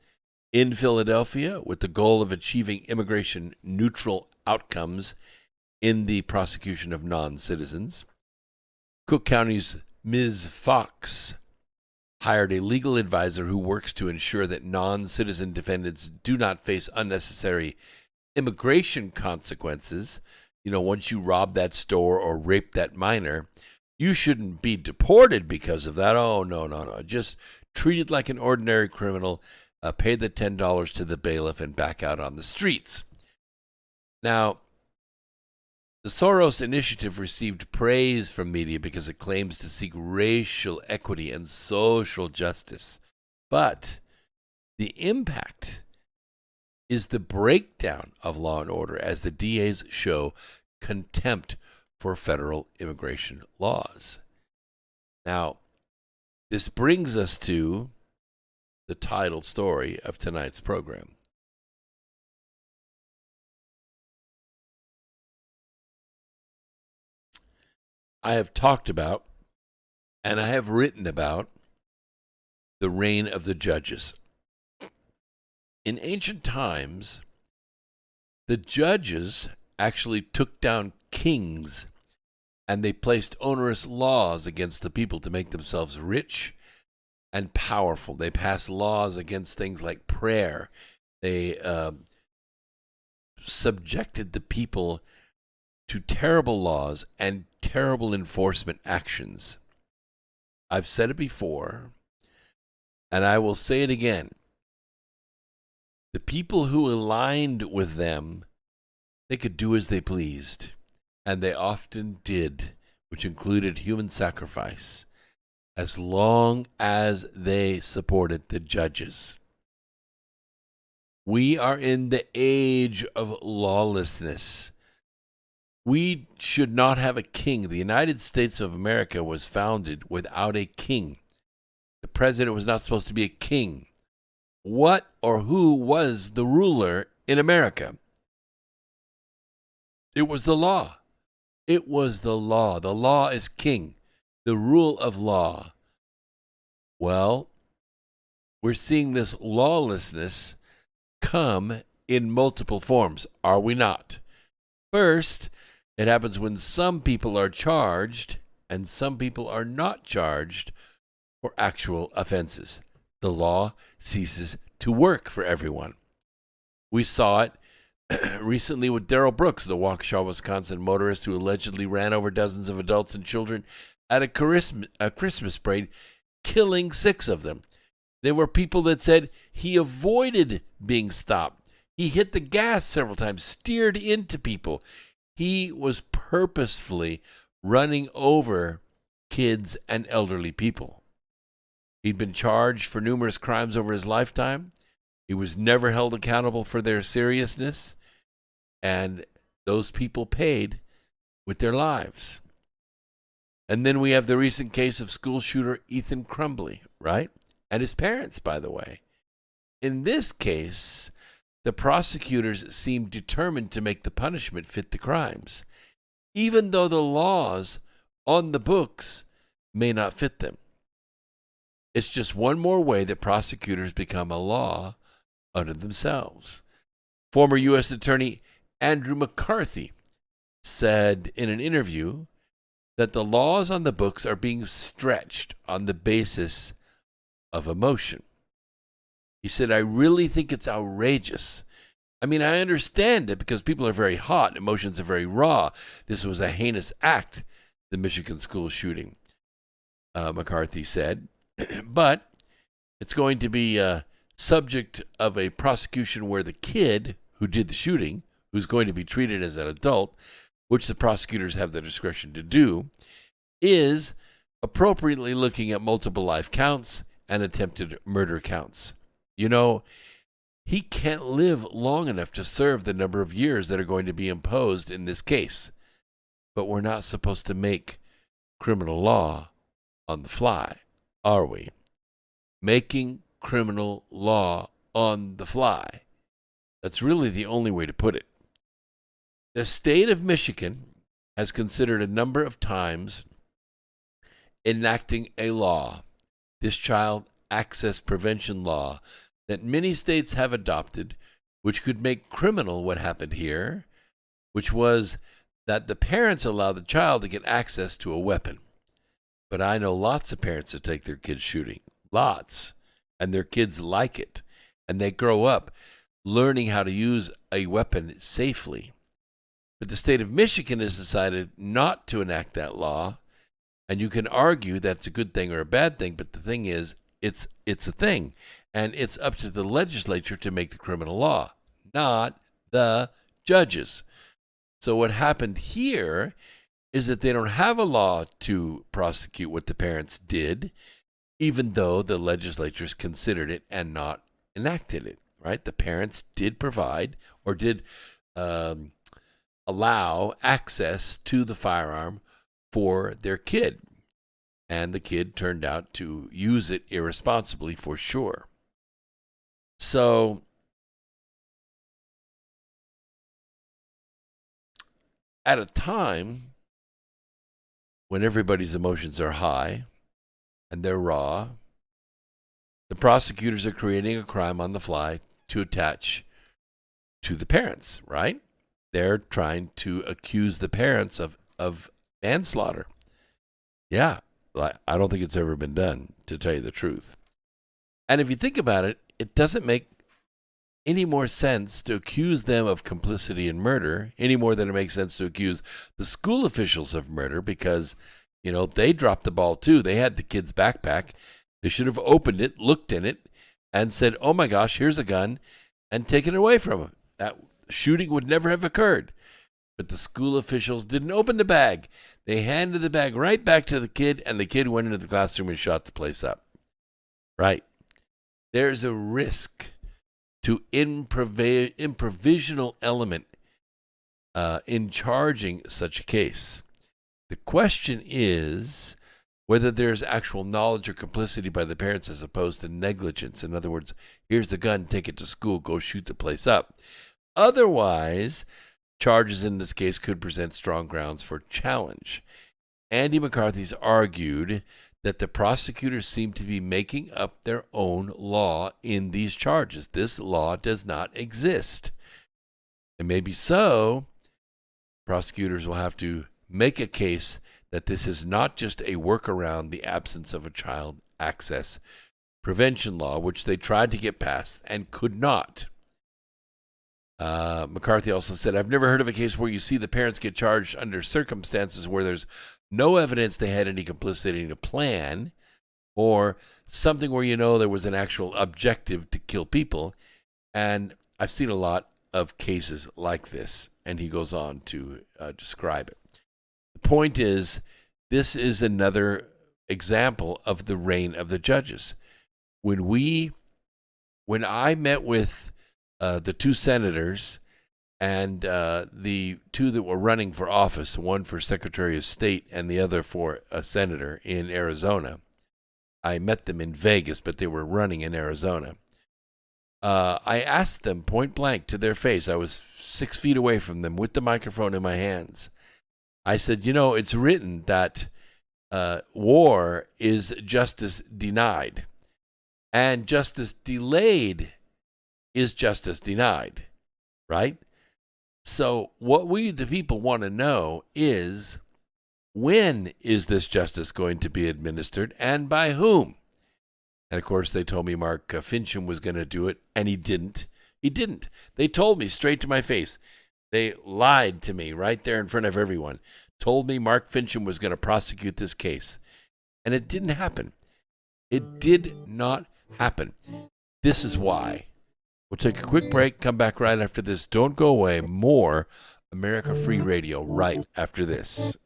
in Philadelphia with the goal of achieving immigration neutral outcomes in the prosecution of non-citizens. Cook County's Ms. Fox hired a legal advisor who works to ensure that non-citizen defendants do not face unnecessary immigration consequences. Once you rob that store or rape that minor, you shouldn't be deported because of that. Oh, no. Just treat it like an ordinary criminal, pay the $10 to the bailiff, and back out on the streets. Now, the Soros Initiative received praise from media because it claims to seek racial equity and social justice. But the impact is the breakdown of law and order, as the DAs show contempt for federal immigration laws. Now, this brings us to the title story of tonight's program. I have talked about, and I have written about, the reign of the judges. In ancient times, the judges actually took down kings, and they placed onerous laws against the people to make themselves rich and powerful. They passed laws against things like prayer. They subjected the people to terrible laws and terrible enforcement actions. I've said it before, and I will say it again. The people who aligned with them, they could do as they pleased, and they often did, which included human sacrifice, as long as they supported the judges. We are in the age of lawlessness. We should not have a king. The United States of America was founded without a king. The president was not supposed to be a king. What or who was the ruler in America? It was the law. It was the law. The law is king. The rule of law. Well, we're seeing this lawlessness come in multiple forms, are we not? First, it happens when some people are charged and some people are not charged for actual offenses. The law ceases to work for everyone. We saw it recently with Darrell Brooks, the Waukesha, Wisconsin motorist who allegedly ran over dozens of adults and children at a Christmas parade, killing 6 of them. There were people that said he avoided being stopped. He hit the gas several times, steered into people. He was purposefully running over kids and elderly people. He'd been charged for numerous crimes over his lifetime. He was never held accountable for their seriousness, and those people paid with their lives. And then we have the recent case of school shooter Ethan Crumbley, right? And his parents, by the way. In this case, the prosecutors seem determined to make the punishment fit the crimes, even though the laws on the books may not fit them. It's just one more way that prosecutors become a law unto themselves. Former U.S. Attorney Andrew McCarthy said in an interview that the laws on the books are being stretched on the basis of emotion. He said, I really think it's outrageous. I mean, I understand it because people are very hot. Emotions are very raw. This was a heinous act, the Michigan school shooting, McCarthy said. But it's going to be subject of a prosecution where the kid who did the shooting, who's going to be treated as an adult, which the prosecutors have the discretion to do, is appropriately looking at multiple life counts and attempted murder counts. You know, he can't live long enough to serve the number of years that are going to be imposed in this case. But we're not supposed to make criminal law on the fly, are we? Making criminal law on the fly. That's really the only way to put it. The state of Michigan has considered a number of times enacting a law, this child access prevention law, that many states have adopted, which could make criminal what happened here, which was that the parents allow the child to get access to a weapon. But I know lots of parents that take their kids shooting. lots, and their kids like it, and they grow up learning how to use a weapon safely. But the state of Michigan has decided not to enact that law, and you can argue that's a good thing or a bad thing, but the thing is, it's a thing, and it's up to the legislature to make the criminal law, not the judges. So what happened here is that they don't have a law to prosecute what the parents did, even though the legislatures considered it and not enacted it, right? The parents did provide or did allow access to the firearm for their kid, and the kid turned out to use it irresponsibly for sure. So at a time when everybody's emotions are high and they're raw, the prosecutors are creating a crime on the fly to attach to the parents, right? They're trying to accuse the parents of manslaughter. Yeah, I don't think it's ever been done, to tell you the truth. And if you think about it, it doesn't make any more sense to accuse them of complicity in murder any more than it makes sense to accuse the school officials of murder, because, you know, they dropped the ball too. They had the kid's backpack. They should have opened it, looked in it, and said, oh my gosh, here's a gun, and taken it away from him. That shooting would never have occurred. But the school officials didn't open the bag. They handed the bag right back to the kid, and the kid went into the classroom and shot the place up. Right. There's a risk to improvisational element in charging such a case. The question is whether there's actual knowledge or complicity by the parents as opposed to negligence. In other words, here's the gun, take it to school, go shoot the place up. Otherwise, charges in this case could present strong grounds for challenge. Andy McCarthy's argued that the prosecutors seem to be making up their own law in these charges. This law does not exist. And maybe so, prosecutors will have to make a case that this is not just a workaround the absence of a child access prevention law, which they tried to get passed and could not. McCarthy also said, I've never heard of a case where you see the parents get charged under circumstances where there's no evidence they had any complicity in a plan, or something where you know there was an actual objective to kill people. And I've seen a lot of cases like this. And he goes on to describe it. The point is, this is another example of the reign of the judges. When I met with the two senators and the two that were running for office, one for Secretary of State and the other for a senator in Arizona. I met them in Vegas, but they were running in Arizona. I asked them point blank to their face. I was 6 feet away from them with the microphone in my hands. I said, you know, it's written that war is justice denied, and justice delayed is justice denied, right? So what we, the people, want to know is, when is this justice going to be administered and by whom? And of course, they told me Mark Fincham was going to do it, and he didn't. He didn't. They told me straight to my face. They lied to me right there in front of everyone. Told me Mark Fincham was going to prosecute this case. And it didn't happen. It did not happen. This is why. We'll take a quick break, come back right after this. Don't go away. More America Free Radio right after this.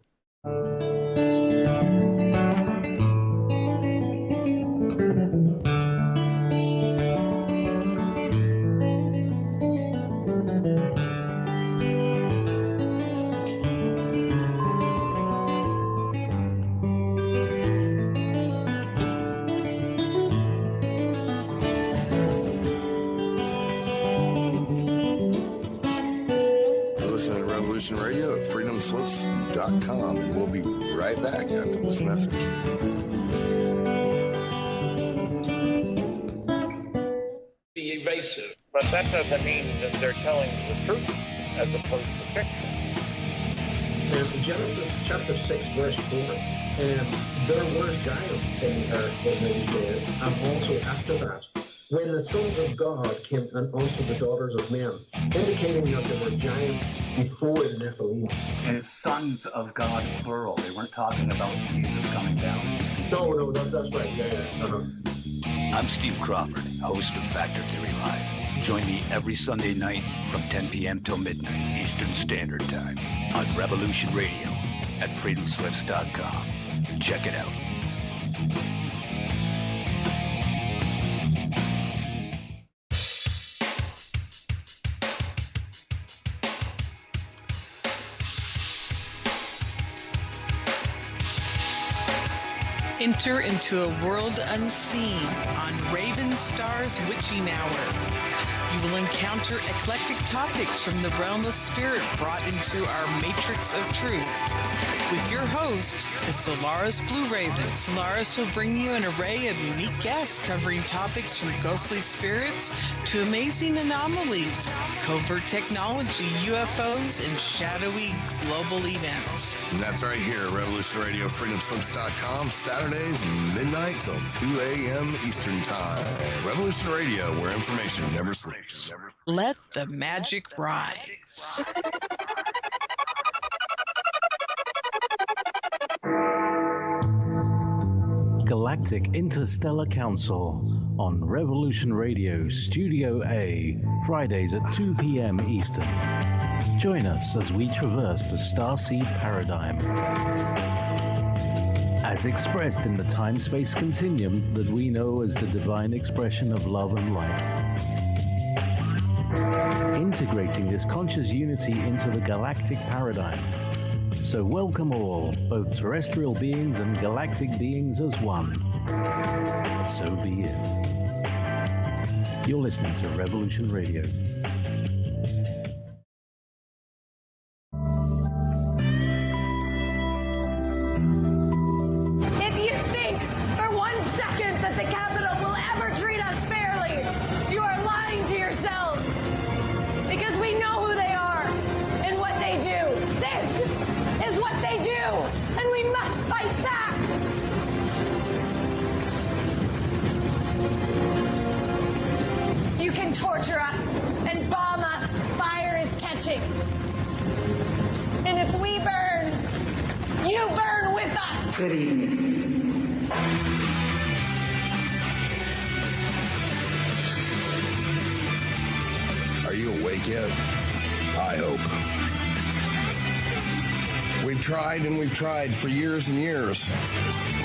Radio at freedomslips.com, and we'll be right back after this message. Be evasive. But that doesn't mean that they're telling the truth as opposed to fiction. And in Genesis chapter 6, verse 4, There were giants in those days, and also after that, when the sons of God came unto the daughters of men, indicating that there were giants before the Nephilim. And sons of God, plural. They weren't talking about Jesus coming down. No, that's right. Yeah. Uh-huh. I'm Steve Crawford, host of Factor Theory Live. Join me every Sunday night from 10 p.m. till midnight Eastern Standard Time on Revolution Radio at freedomslips.com. Check it out. Enter into a world unseen on Raven Star's Witching Hour. You will encounter eclectic topics from the realm of spirit brought into our matrix of truth. With your host, the Solaris Blue Raven. Solaris will bring you an array of unique guests covering topics from ghostly spirits to amazing anomalies, covert technology, UFOs, and shadowy global events. And that's right here at Revolution Radio, freedomslips.com, Saturdays, midnight till 2 a.m. Eastern Time. Revolution Radio, where information never sleeps. Let the magic rise. Galactic Interstellar Council on Revolution Radio Studio A, Fridays at 2 p.m. Eastern. Join us as we traverse the starseed paradigm, as expressed in the time-space continuum that we know as the divine expression of love and light. Integrating this conscious unity into the galactic paradigm. So welcome all, both terrestrial beings and galactic beings as one. So be it. You're listening to Revolution Radio. If you think for 1 second that the Capitol will ever treat us fairly, you are lying to yourselves. Because we know who they are and what they do. This is what they do, and we must fight back. You can torture us and bomb us. Fire is catching. And if we burn, you burn with us. Good evening. Are you awake yet? I hope. We've tried and we've tried for years and years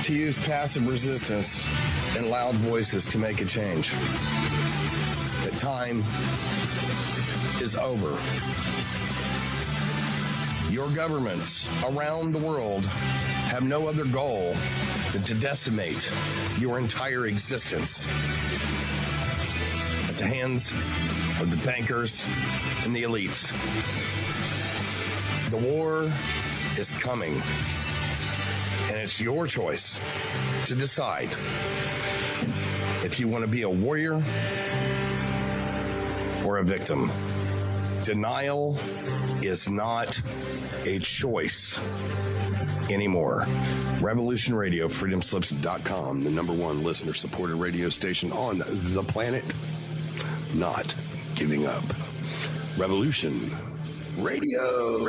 to use passive resistance and loud voices to make a change. But time is over. Your governments around the world have no other goal than to decimate your entire existence at the hands of the bankers and the elites. The war is coming, and it's your choice to decide if you want to be a warrior or a victim. Denial is not a choice anymore. Revolution Radio, freedomslips.com, the #1 listener-supported radio station on the planet. Not giving up. Revolution Radio.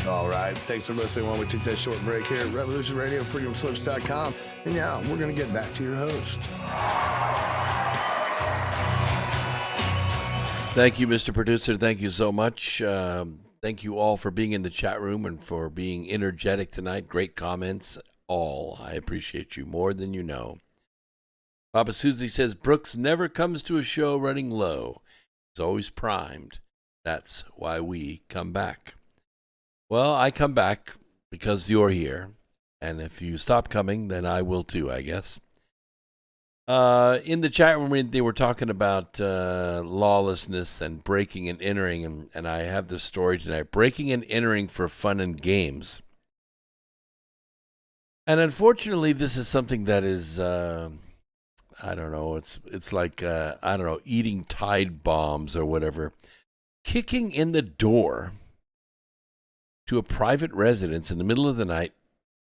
All right. Thanks for listening while we took that short break here at Revolution Radio, freedomslips.com. And now we're going to get back to your host. Thank you, Mr. Producer. Thank you so much. Thank you all for being in the chat room and for being energetic tonight. Great comments, all. I appreciate you more than you know. Papa Susie says, Brooks never comes to a show running low. He's always primed. That's why we come back. Well, I come back because you're here. And if you stop coming, then I will too, I guess. In the chat room, they were talking about lawlessness and breaking and entering, and I have this story tonight. Breaking and entering for fun and games. And unfortunately, this is something that is, I don't know, it's like, I don't know, eating Tide bombs or whatever. Kicking in the door to a private residence in the middle of the night,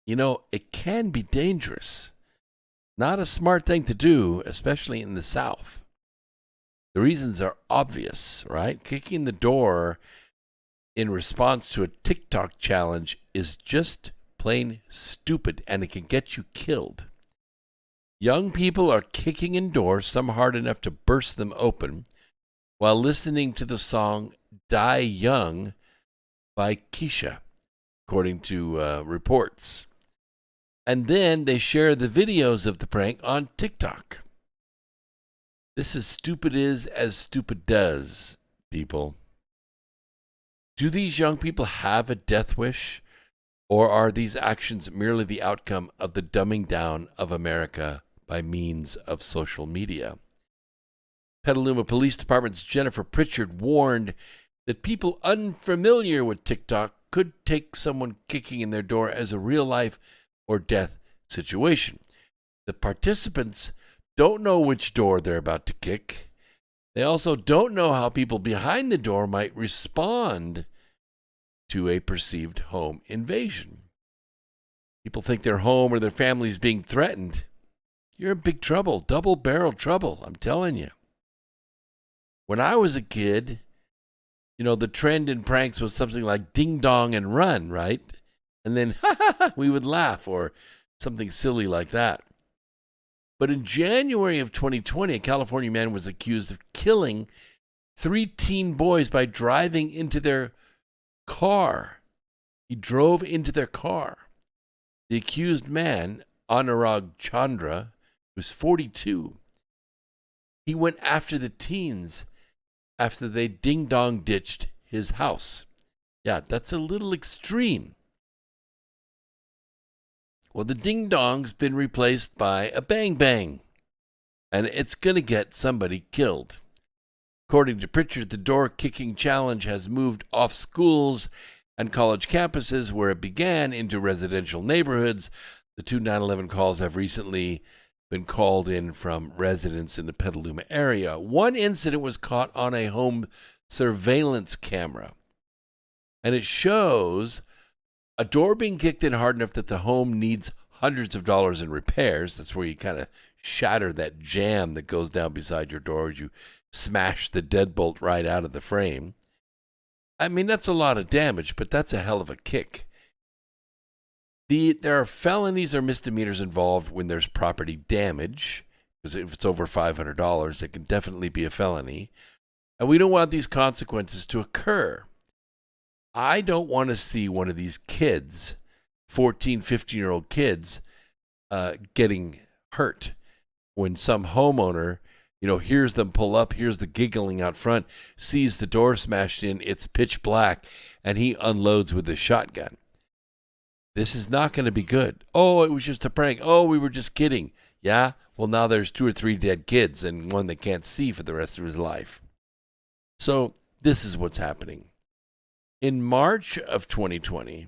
it can be dangerous. Not a smart thing to do, especially in the South. The reasons are obvious, right? Kicking the door in response to a TikTok challenge is just plain stupid, and it can get you killed. Young people are kicking in doors, some hard enough to burst them open, while listening to the song Die Young by Keisha, according to reports. And then they share the videos of the prank on TikTok. This is stupid is as stupid does, people. Do these young people have a death wish? Or are these actions merely the outcome of the dumbing down of America by means of social media? Petaluma Police Department's Jennifer Pritchard warned that people unfamiliar with TikTok could take someone kicking in their door as a real life or death situation. The participants don't know which door they're about to kick. They also don't know how people behind the door might respond to a perceived home invasion. People think their home or their family is being threatened. You're in big trouble, double-barrel trouble, I'm telling you. When I was a kid, the trend in pranks was something like ding dong and run, right? And then we would laugh or something silly like that. But in January of 2020, a California man was accused of killing 3 teen boys by driving into their car. He drove into their car. The accused man, Anurag Chandra, was 42. He went after the teens after they ding-dong ditched his house. Yeah, that's a little extreme. Well, the ding-dong's been replaced by a bang-bang, and it's going to get somebody killed. According to Pritchard, the door-kicking challenge has moved off schools and college campuses where it began into residential neighborhoods. The 2 9/11 calls have recently been called in from residents in the Petaluma area. One incident was caught on a home surveillance camera, and it shows a door being kicked in hard enough that the home needs hundreds of dollars in repairs. That's where you kind of shatter that jamb that goes down beside your door as you smash the deadbolt right out of the frame. I mean, that's a lot of damage, but that's a hell of a kick. There are felonies or misdemeanors involved when there's property damage, because if it's over $500, it can definitely be a felony. And we don't want these consequences to occur. I don't want to see one of these kids, 14, 15-year-old kids, getting hurt when some homeowner, hears them pull up, hears the giggling out front, sees the door smashed in, it's pitch black, and he unloads with a shotgun. This is not going to be good. Oh, it was just a prank. Oh, we were just kidding. Yeah? Well, now there's 2 or 3 dead kids and one that can't see for the rest of his life. So this is what's happening. In March of 2020,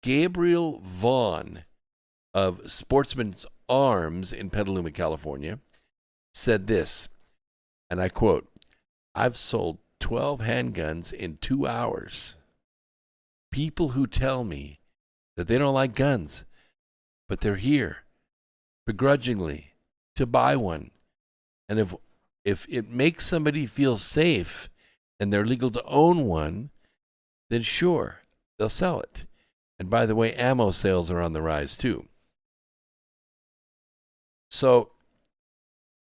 Gabriel Vaughn of Sportsman's Arms in Petaluma, California, said this, and I quote, "I've sold 12 handguns in 2 hours. People who tell me that they don't like guns, but they're here, begrudgingly, to buy one. And if it makes somebody feel safe and they're legal to own one, then sure, they'll sell it. And by the way, ammo sales are on the rise too." So,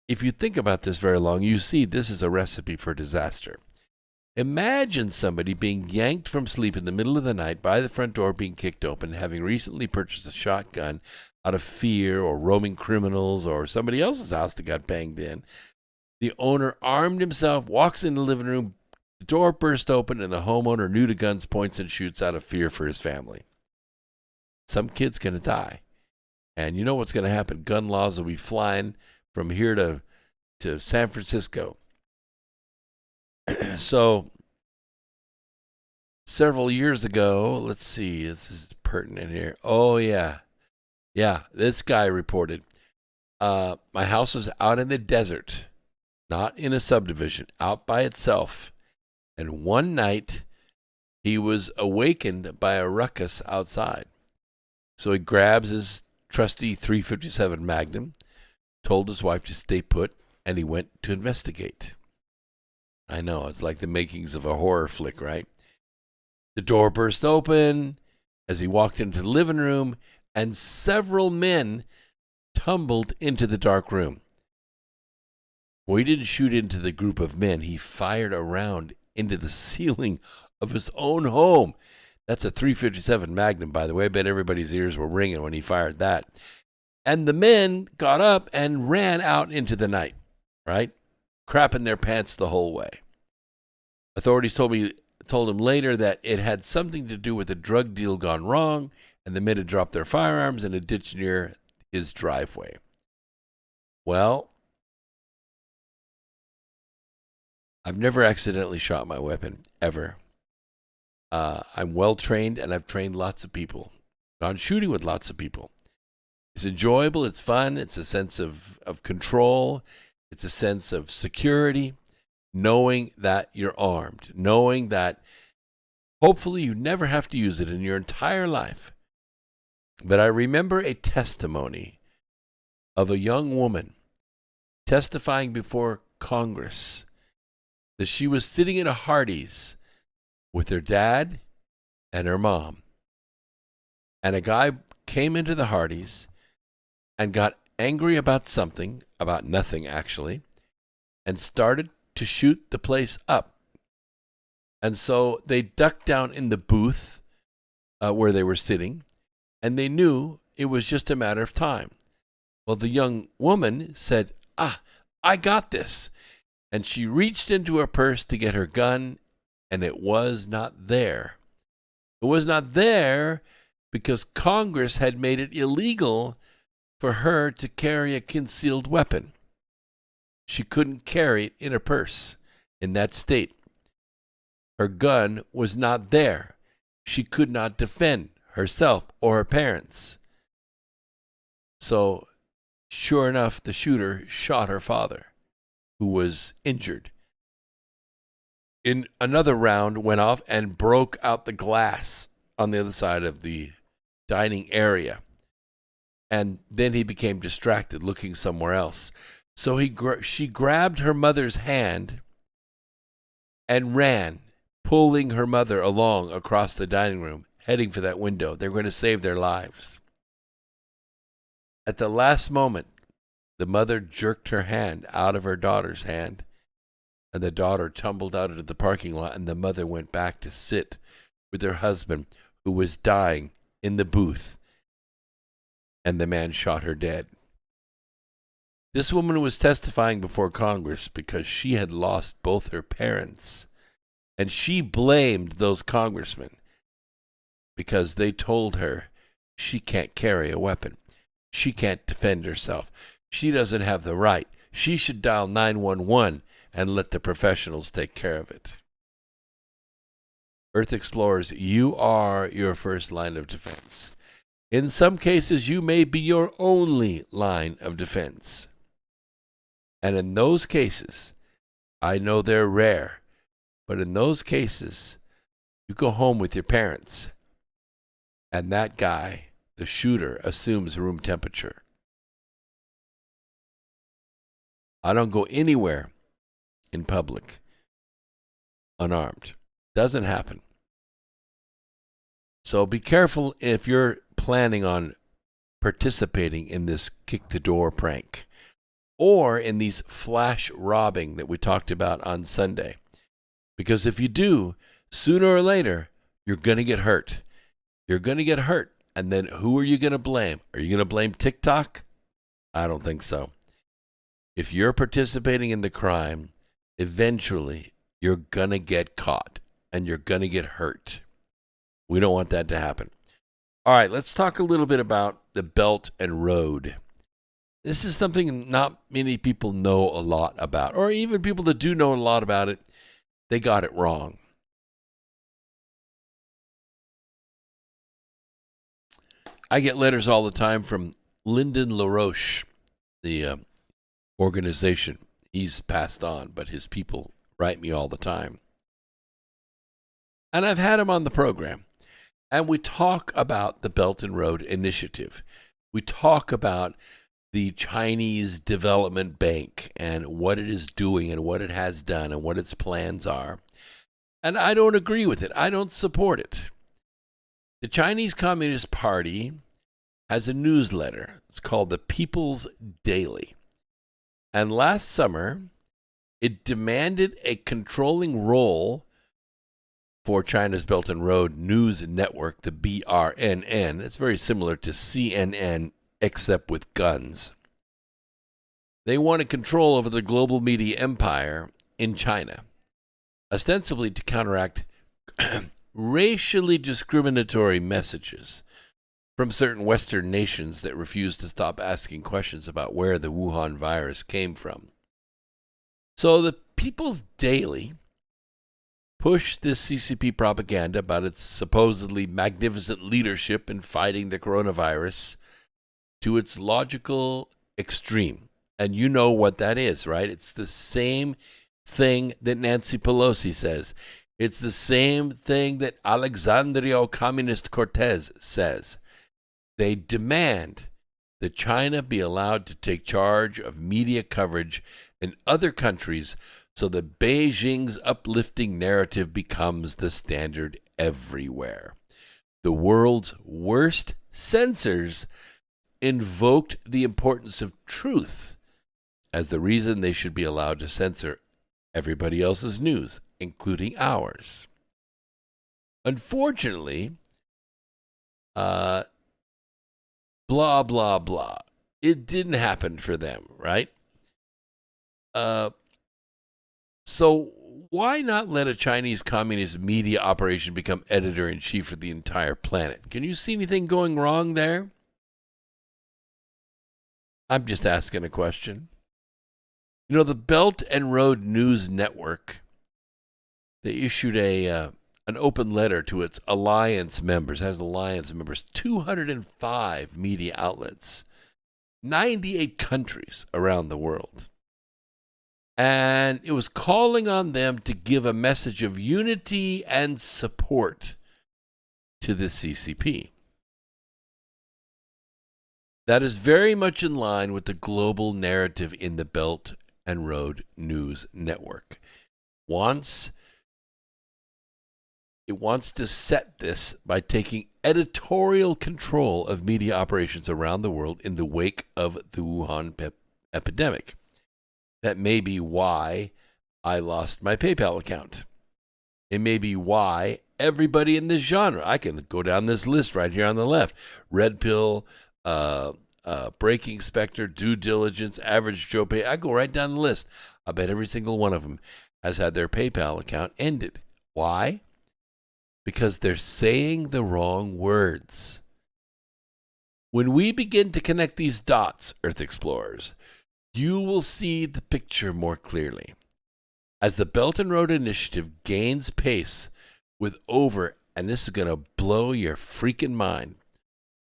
if you think about this very long, you see this is a recipe for disaster. Imagine somebody being yanked from sleep in the middle of the night by the front door being kicked open, having recently purchased a shotgun out of fear or roaming criminals or somebody else's house that got banged in. The owner armed himself, walks in the living room, the door burst open, and the homeowner, new to guns, points and shoots out of fear for his family. Some kid's going to die. And you know what's going to happen? Gun laws will be flying from here to San Francisco. So, several years ago, let's see, this is pertinent here. Oh, yeah. Yeah, this guy reported, my house was out in the desert, not in a subdivision, out by itself. And one night, he was awakened by a ruckus outside. So he grabs his trusty .357 Magnum, told his wife to stay put, and he went to investigate. I know, it's like the makings of a horror flick, right? The door burst open as he walked into the living room, and several men tumbled into the dark room. Well, he didn't shoot into the group of men. He fired a round into the ceiling of his own home. That's a .357 Magnum, by the way. I bet everybody's ears were ringing when he fired that. And the men got up and ran out into the night, right? Crapping their pants the whole way. Authorities told him later that it had something to do with a drug deal gone wrong, and the men had dropped their firearms in a ditch near his driveway. Well, I've never accidentally shot my weapon, ever. I'm well trained, and I've trained lots of people, gone shooting with lots of people. It's enjoyable, it's fun, it's a sense of control, it's a sense of security, knowing that you're armed, knowing that hopefully you never have to use it in your entire life. But I remember a testimony of a young woman testifying before Congress that she was sitting at a Hardee's with her dad and her mom. And a guy came into the Hardee's and got angry about something, about nothing actually, and started to shoot the place up. And so they ducked down in the booth where they were sitting, and they knew it was just a matter of time. Well, the young woman said, I got this. And she reached into her purse to get her gun, and it was not there. It was not there because Congress had made it illegal for her to carry a concealed weapon. She couldn't carry it in her purse in that state. Her gun was not there. She could not defend herself or her parents. So, sure enough, the shooter shot her father, who was injured. In another round, went off and broke out the glass on the other side of the dining area. And then he became distracted, looking somewhere else. So she grabbed her mother's hand and ran, pulling her mother along across the dining room, heading for that window. They're going to save their lives. At the last moment, the mother jerked her hand out of her daughter's hand, and the daughter tumbled out into the parking lot, and the mother went back to sit with her husband, who was dying in the booth, and the man shot her dead. This woman was testifying before Congress because she had lost both her parents, and she blamed those congressmen because they told her she can't carry a weapon. She can't defend herself. She doesn't have the right. She should dial 911 and let the professionals take care of it. Earth Explorers, you are your first line of defense. In some cases, you may be your only line of defense. And in those cases, I know they're rare, but in those cases, you go home with your parents, and that guy, the shooter, assumes room temperature. I don't go anywhere in public unarmed. Doesn't happen. So be careful if you're planning on participating in this kick the door prank or in these flash robbing that we talked about on Sunday. Because if you do, sooner or later, you're going to get hurt. You're going to get hurt. And then who are you going to blame? Are you going to blame TikTok? I don't think so. If you're participating in the crime, eventually you're going to get caught and you're going to get hurt. We don't want that to happen. All right, let's talk a little bit about the Belt and Road. This is something not many people know a lot about, or even people that do know a lot about it, they got it wrong. I get letters all the time from Lyndon LaRoche, the organization. He's passed on, but his people write me all the time. And I've had him on the program. And we talk about the Belt and Road Initiative. We talk about the Chinese Development Bank and what it is doing and what it has done and what its plans are. And I don't agree with it. I don't support it. The Chinese Communist Party has a newsletter. It's called the People's Daily. And last summer, it demanded a controlling role for China's Belt and Road News Network, the BRNN. It's very similar to CNN, except with guns. They wanted control over the global media empire in China, ostensibly to counteract racially discriminatory messages from certain Western nations that refused to stop asking questions about where the Wuhan virus came from. So the People's Daily pushed this CCP propaganda about its supposedly magnificent leadership in fighting the coronavirus to its logical extreme. And you know what that is, right? It's the same thing that Nancy Pelosi says. It's the same thing that Alexandria Ocasio-Cortez says. They demand that China be allowed to take charge of media coverage in other countries so that Beijing's uplifting narrative becomes the standard everywhere. The world's worst censors invoked the importance of truth as the reason they should be allowed to censor everybody else's news, including ours. Unfortunately, blah, blah, blah. It didn't happen for them, right? So why not let a Chinese communist media operation become editor-in-chief for the entire planet? Can you see anything going wrong there? I'm just asking a question. You know, the Belt and Road News Network, they issued an open letter to its alliance members. It has alliance members, 205 media outlets, 98 countries around the world. And it was calling on them to give a message of unity and support to the CCP. That is very much in line with the global narrative in the Belt and Road News Network. It wants to set this by taking editorial control of media operations around the world in the wake of the Wuhan epidemic. That may be why I lost my PayPal account. It may be why everybody in this genre, I can go down this list right here on the left, Red Pill, Breaking Spectre, Due Diligence, Average Joe Pay, I go right down the list. I bet every single one of them has had their PayPal account ended. Why? Because they're saying the wrong words. When we begin to connect these dots, Earth Explorers, you will see the picture more clearly. As the Belt and Road Initiative gains pace with over, and this is going to blow your freaking mind,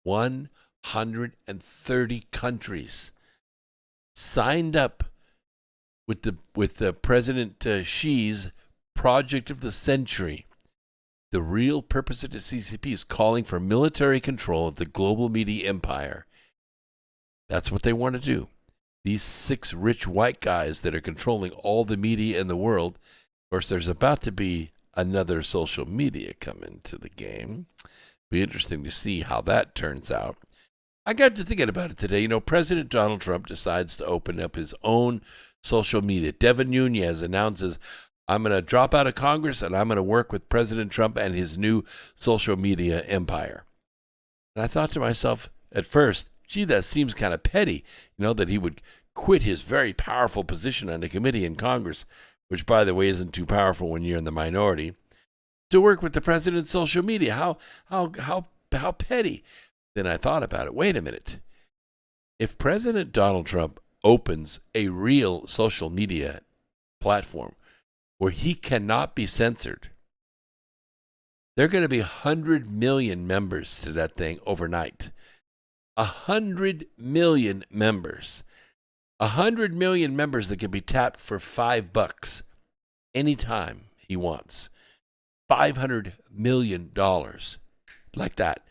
130 countries signed up with the President Xi's project of the century. The real purpose of the CCP is calling for military control of the global media empire. That's what they want to do. These 6 rich white guys that are controlling all the media in the world. Of course, there's about to be another social media come into the game. Be interesting to see how that turns out. I got to thinking about it today. You know, President Donald Trump decides to open up his own social media. Devin Nunes announces, I'm going to drop out of Congress and I'm going to work with President Trump and his new social media empire. And I thought to myself at first, gee, that seems kind of petty, you know, that he would quit his very powerful position on a committee in Congress, which, by the way, isn't too powerful when you're in the minority, to work with the president's social media. How petty. Then I thought about it. Wait a minute. If President Donald Trump opens a real social media platform where he cannot be censored, there are going to be 100 million members to that thing overnight. 100 million members. 100 million members that can be tapped for $5 anytime he wants. $500 million. Like that.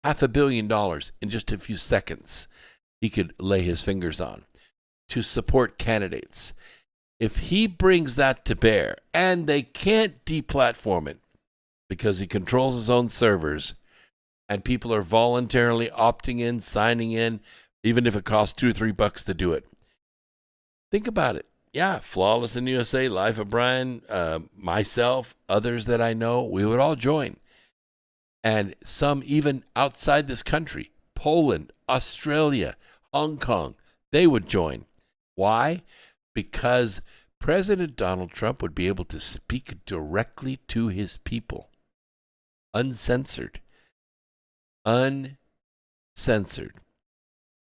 $500 million in just a few seconds he could lay his fingers on to support candidates. If he brings that to bear, and they can't deplatform it because he controls his own servers, and people are voluntarily opting in, signing in, even if it costs $2 or $3 to do it. Think about it. Yeah, Flawless in USA, Life of Brian, myself, others that I know, we would all join. And some even outside this country, Poland, Australia, Hong Kong, they would join. Why? Because President Donald Trump would be able to speak directly to his people. Uncensored. Uncensored.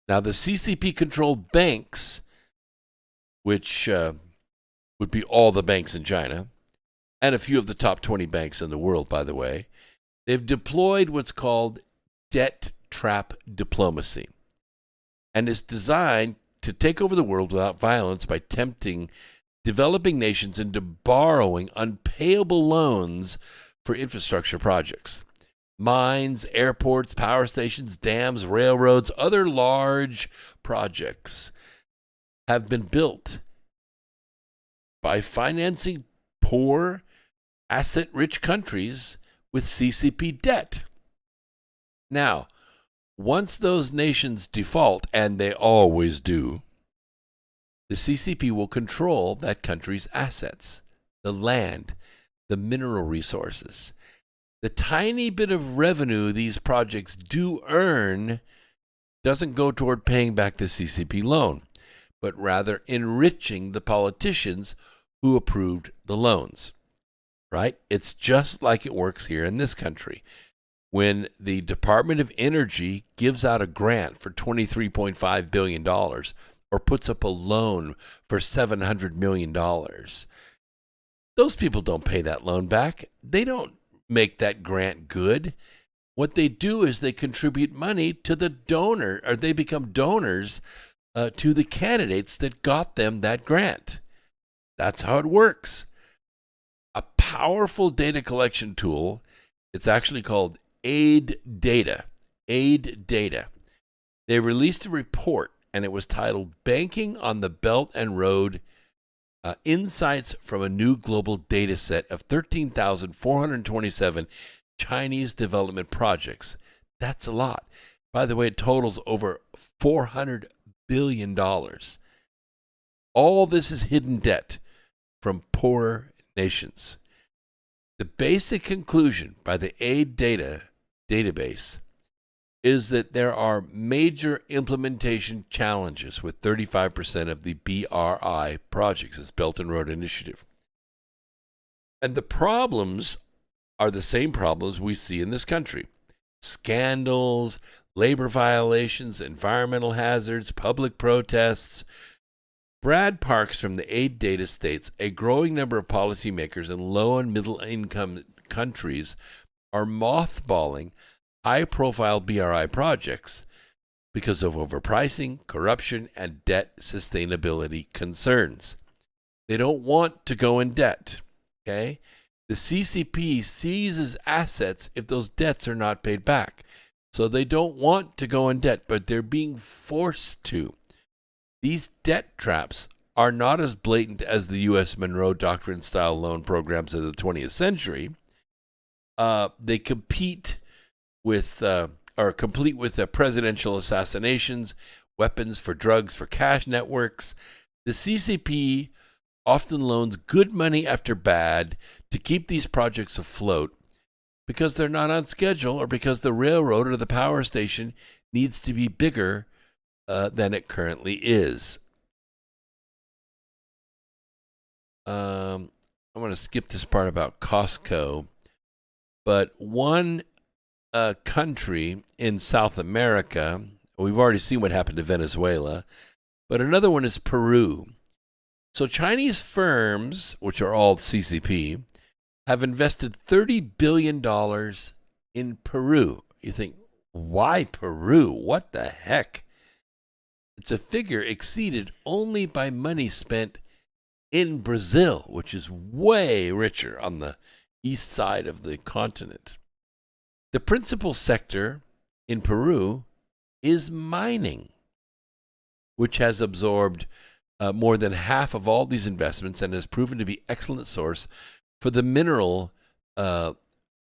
Now, the CCP-controlled banks, which would be all the banks in China, and a few of the top 20 banks in the world, by the way, they've deployed what's called debt trap diplomacy. And it's designed to take over the world without violence by tempting developing nations into borrowing unpayable loans for infrastructure projects. Mines, airports, power stations, dams, railroads, other large projects have been built by financing poor, asset-rich countries with CCP debt. Now, once those nations default, and they always do, the CCP will control that country's assets, the land, the mineral resources. The tiny bit of revenue these projects do earn doesn't go toward paying back the CCP loan, but rather enriching the politicians who approved the loans. Right? It's just like it works here in this country. When the Department of Energy gives out a grant for $23.5 billion or puts up a loan for $700 million, those people don't pay that loan back. They don't make that grant good. What they do is they contribute money to the donor, or they become donors to the candidates that got them that grant. That's how it works. A powerful data collection tool, it's actually called Aid Data. Aid Data. They released a report, and it was titled Banking on the Belt and Road, Insights from a New Global Data Set of 13,427 Chinese development projects. That's a lot. By the way, it totals over $400 billion. All this is hidden debt from poor nations. The basic conclusion by the Aid Data database is that there are major implementation challenges with 35% of the BRI projects, it's Belt and Road Initiative. And the problems are the same problems we see in this country. Scandals, labor violations, environmental hazards, public protests. Brad Parks from the Aid Data states a growing number of policymakers in low and middle income countries are mothballing high-profile BRI projects because of overpricing, corruption, and debt sustainability concerns. They don't want to go in debt, okay? The CCP seizes assets if those debts are not paid back. So they don't want to go in debt, but they're being forced to. These debt traps are not as blatant as the U.S. Monroe Doctrine-style loan programs of the 20th century. They compete with, or complete with presidential assassinations, weapons for drugs, for cash networks. The CCP often loans good money after bad to keep these projects afloat because they're not on schedule or because the railroad or the power station needs to be bigger than it currently is. I'm going to skip this part about Costco, but one country in South America, we've already seen what happened to Venezuela, but another one is Peru. So Chinese firms, which are all CCP, have invested $30 billion in Peru. You think, Why Peru? What the heck? It's a figure exceeded only by money spent in Brazil, which is way richer on the east side of the continent. The principal sector in Peru is mining, which has absorbed more than half of all these investments and has proven to be an excellent source for the mineral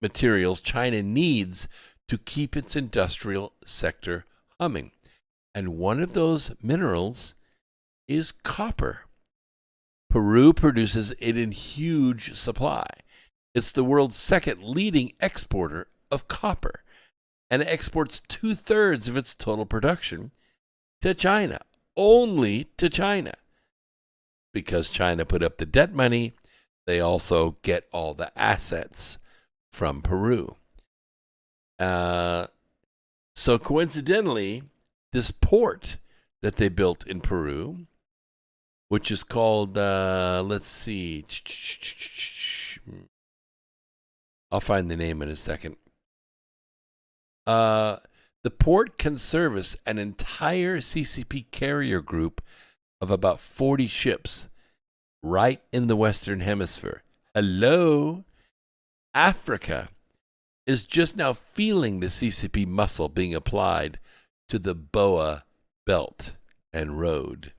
materials China needs to keep its industrial sector humming. And one of those minerals is copper. Peru produces it in huge supply. It's the world's second leading exporter of copper, and it exports 2/3 of its total production to China, only to China. Because China put up the debt money, they also get all the assets from Peru. So coincidentally, this port that they built in Peru, which is called, let's see, I'll find the name in a second. The port can service an entire CCP carrier group of about 40 ships right in the Western Hemisphere. Hello? Africa is just now feeling the CCP muscle being applied to the Boa Belt and Road.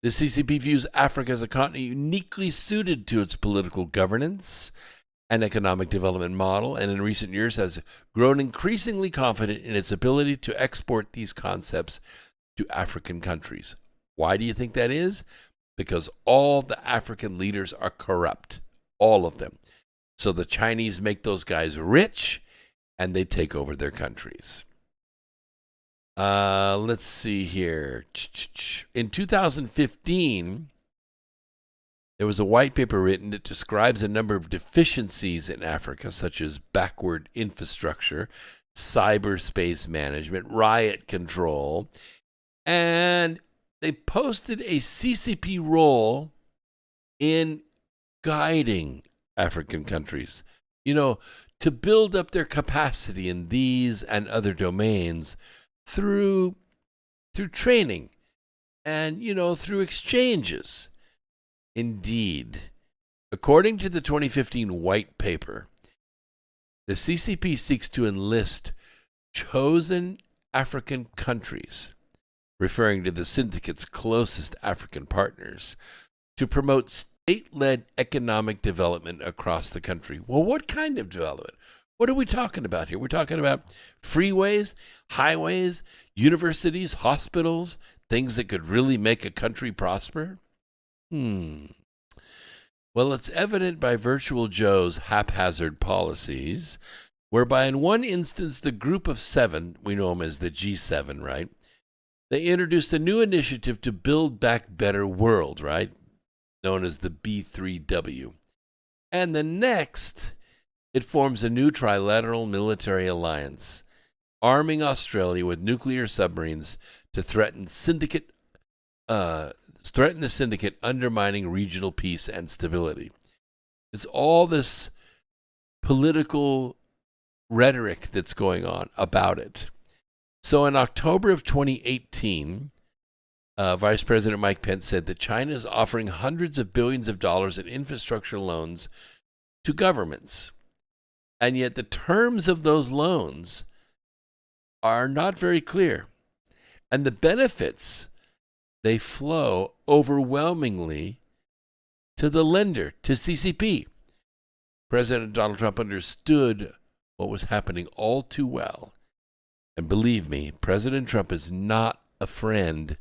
The CCP views Africa as a continent uniquely suited to its political governance and economic development model, and in recent years has grown increasingly confident in its ability to export these concepts to African countries. Why do you think that is? Because all the African leaders are corrupt, all of them. So the Chinese make those guys rich, and they take over their countries. Let's see here. In 2015, there was a white paper written that describes a number of deficiencies in Africa, such as backward infrastructure, cyberspace management, riot control, and they posted a CCP role in guiding African countries, to build up their capacity in these and other domains through training and, through exchanges. Indeed, according to the 2015 white paper, the CCP seeks to enlist chosen African countries, referring to the syndicate's closest African partners, to promote state-led economic development across the country. Well, what kind of development? What are we talking about here? We're talking about freeways, highways, universities, hospitals, things that could really make a country prosper? Well, it's evident by Virtual Joe's haphazard policies, whereby in one instance the group of seven, we know them as the G7, right? They introduced a new initiative to build back better world, right? Known as the B3W. And the next, it forms a new trilateral military alliance, arming Australia with nuclear submarines to threaten a syndicate undermining regional peace and stability. It's all this political rhetoric that's going on about it. So in October of 2018, Vice President Mike Pence said that China is offering hundreds of billions of dollars in infrastructure loans to governments. And yet the terms of those loans are not very clear. And the benefits, they flow overwhelmingly to the lender, to CCP. President Donald Trump understood what was happening all too well. And believe me, President Trump is not a friend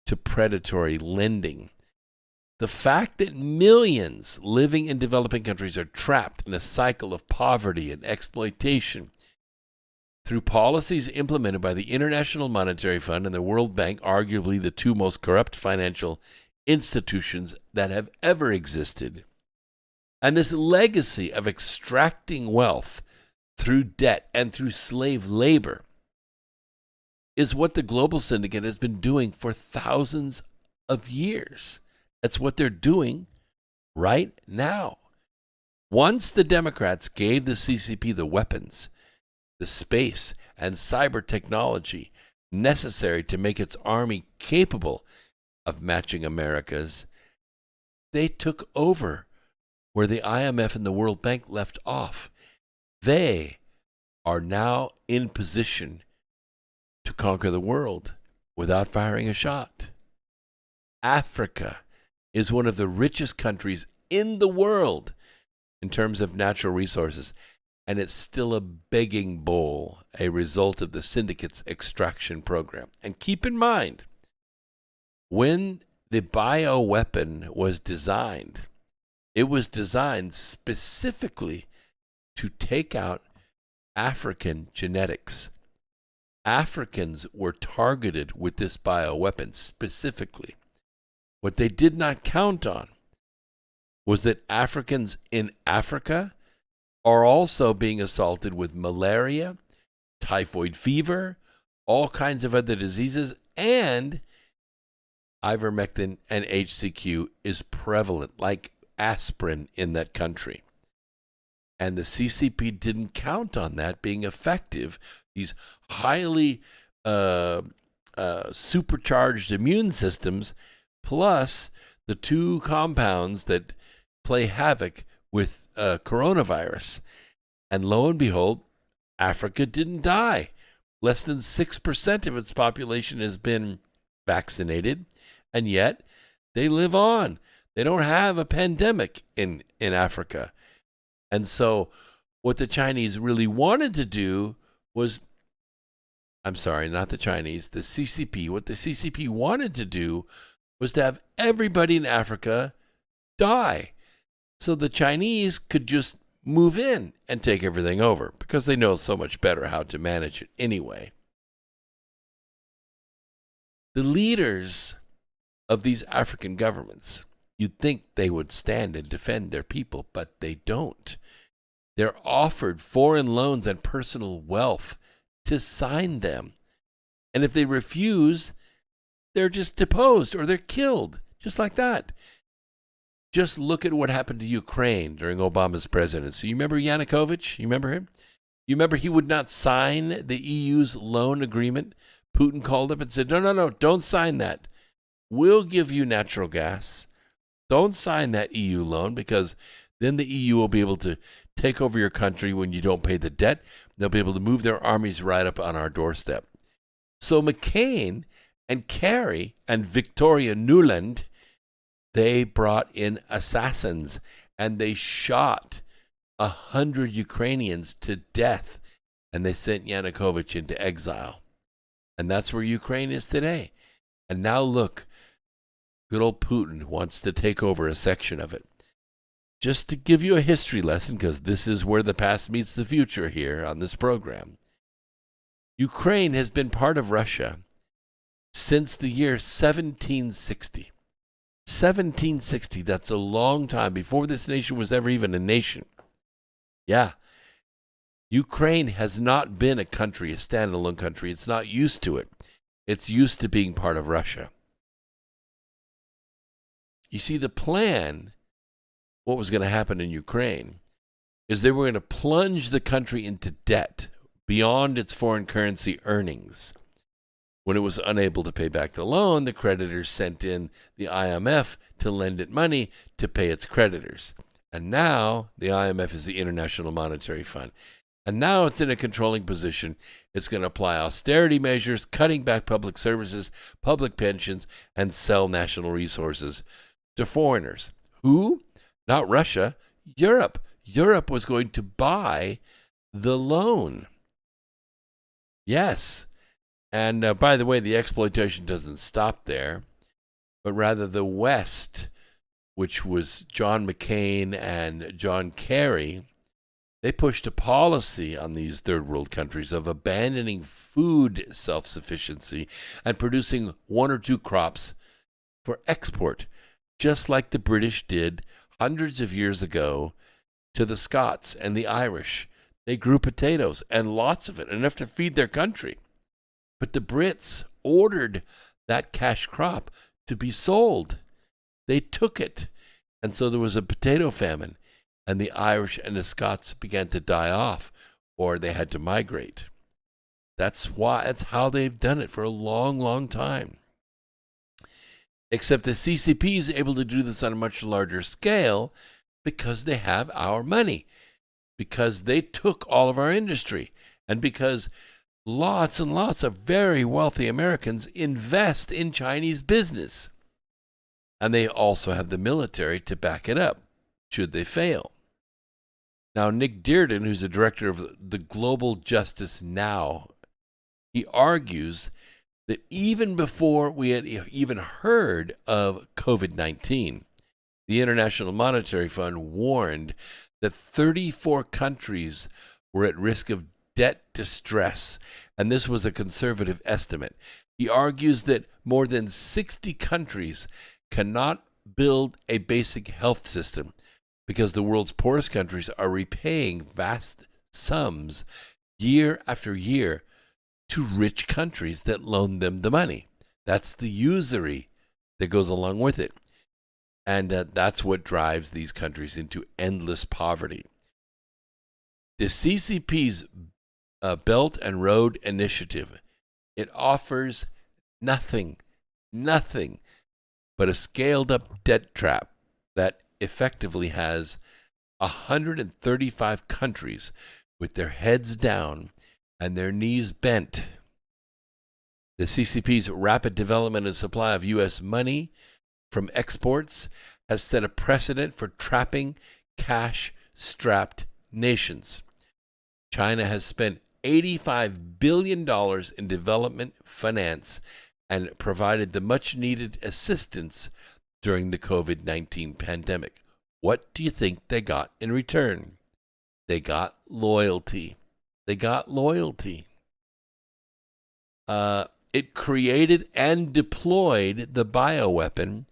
to predatory lending. The fact that millions living in developing countries are trapped in a cycle of poverty and exploitation through policies implemented by the International Monetary Fund and the World Bank, arguably the two most corrupt financial institutions that have ever existed. And this legacy of extracting wealth through debt and through slave labor is what the global syndicate has been doing for thousands of years. That's what they're doing right now. Once the Democrats gave the CCP the weapons, the the space and cyber technology necessary to make its army capable of matching America's, they took over where the IMF and the World Bank left off. They are now in position to conquer the world without firing a shot. Africa is one of the richest countries in the world in terms of natural resources, and it's still a begging bowl, a result of the syndicate's extraction program. And keep in mind, when the bioweapon was designed, it was designed specifically to take out African genetics. Africans were targeted with this bioweapon specifically. What they did not count on was that Africans in Africa are also being assaulted with malaria, typhoid fever, all kinds of other diseases, and ivermectin and HCQ is prevalent, like aspirin, in that country. And the CCP didn't count on that being effective. These highly supercharged immune systems, plus the two compounds that play havoc with coronavirus. And lo and behold, Africa didn't die. Less than 6% of its population has been vaccinated, and yet they live on. They don't have a pandemic in Africa. And so what the Chinese really wanted to do was, I'm sorry, not the Chinese, the CCP. What the CCP wanted to do was to have everybody in Africa die, so the Chinese could just move in and take everything over, because they know so much better how to manage it anyway. The leaders of these African governments, you'd think they would stand and defend their people, but they don't. They're offered foreign loans and personal wealth to sign them. And if they refuse, they're just deposed or they're killed, just like that. Just look at what happened to Ukraine during Obama's presidency. You remember Yanukovych? You remember him? You remember he would not sign the EU's loan agreement? Putin called up and said, no, don't sign that. We'll give you natural gas. Don't sign that EU loan, because then the EU will be able to take over your country when you don't pay the debt. They'll be able to move their armies right up on our doorstep. So McCain and Kerry and Victoria Nuland, they brought in assassins and they shot 100 Ukrainians to death, and they sent Yanukovych into exile. And that's where Ukraine is today. And now look, good old Putin wants to take over a section of it. Just to give you a history lesson, because this is where the past meets the future here on this program. Ukraine has been part of Russia since the year 1760. 1760, that's a long time, before this nation was ever even a nation. Yeah. Ukraine has not been a country, a standalone country. It's not used to it. It's used to being part of Russia. You see, the plan, what was going to happen in Ukraine, is they were going to plunge the country into debt beyond its foreign currency earnings. When it was unable to pay back the loan, the creditors sent in the IMF to lend it money to pay its creditors. And now the IMF is the International Monetary Fund. And now it's in a controlling position. It's going to apply austerity measures, cutting back public services, public pensions, and sell national resources to foreigners. Who? Not Russia, Europe. Europe was going to buy the loan. Yes. And by the way, the exploitation doesn't stop there, but rather the West, which was John McCain and John Kerry, they pushed a policy on these third world countries of abandoning food self-sufficiency and producing one or two crops for export, just like the British did hundreds of years ago to the Scots and the Irish. They grew potatoes, and lots of it, enough to feed their country. But the Brits ordered that cash crop to be sold. They took it. And so there was a potato famine, and the Irish and the Scots began to die off. or they had to migrate. That's how they've done it for a long, long time. Except the CCP is able to do this on a much larger scale because they have our money, because they took all of our industry, and because lots and lots of very wealthy Americans invest in Chinese business. And they also have the military to back it up, should they fail. Now, Nick Dearden, who's the director of the Global Justice Now, he argues that even before we had even heard of COVID-19, the International Monetary Fund warned that 34 countries were at risk of debt distress, and this was a conservative estimate. He argues that more than 60 countries cannot build a basic health system because the world's poorest countries are repaying vast sums year after year to rich countries that loan them the money. That's the usury that goes along with it. And that's what drives these countries into endless poverty. The CCP's Belt and Road Initiative, it offers nothing but a scaled-up debt trap that effectively has 135 countries with their heads down and their knees bent. The CCP's rapid development and supply of U.S. money from exports has set a precedent for trapping cash-strapped nations. China has spent $85 billion in development finance and provided the much-needed assistance during the COVID-19 pandemic. What do you think they got in return? They got loyalty. It created and deployed the bioweapon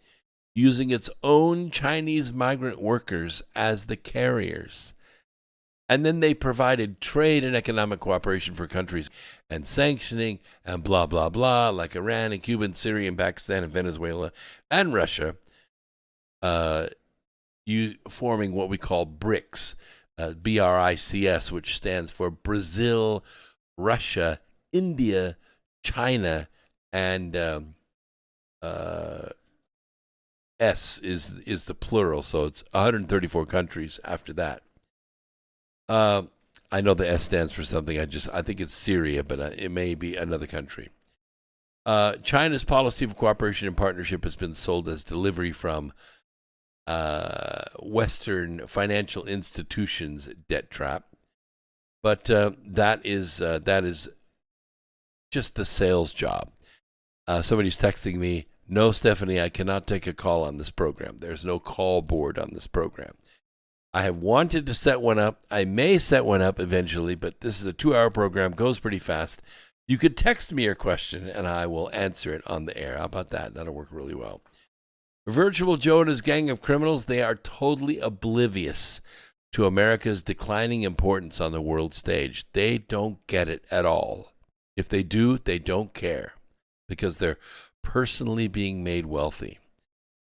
using its own Chinese migrant workers as the carriers. And then they provided trade and economic cooperation for countries and sanctioning and blah, blah, blah, like Iran and Cuba and Syria and Pakistan and Venezuela and Russia, forming what we call BRICS, BRICS, which stands for Brazil, Russia, India, China, and S is the plural, so it's 134 countries after that. I know the S stands for something. I think it's Syria, but it may be another country. China's policy of cooperation and partnership has been sold as delivery from Western financial institutions debt trap, but that is just the sales job. Somebody's texting me, "No, Stephanie, I cannot take a call on this program. There's no call board on this program." I have wanted to set one up. I may set one up eventually, but this is a 2-hour program, goes pretty fast. You could text me your question, and I will answer it on the air. How about that? That'll work really well. Virtual Joe and his gang of criminals, they are totally oblivious to America's declining importance on the world stage. They don't get it at all. If they do, they don't care because they're personally being made wealthy.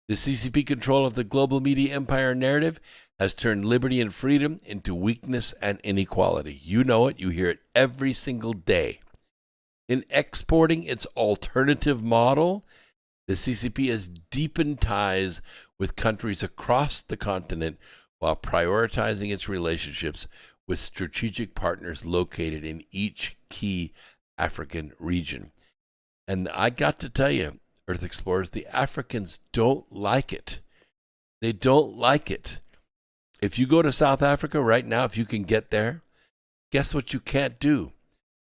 The CCP control of the global media empire narrative has turned liberty and freedom into weakness and inequality. You know it. You hear it every single day. In exporting its alternative model, the CCP has deepened ties with countries across the continent while prioritizing its relationships with strategic partners located in each key African region. And I got to tell you, Earth Explorers, the Africans don't like it. They don't like it. If you go to South Africa right now, if you can get there, guess what you can't do?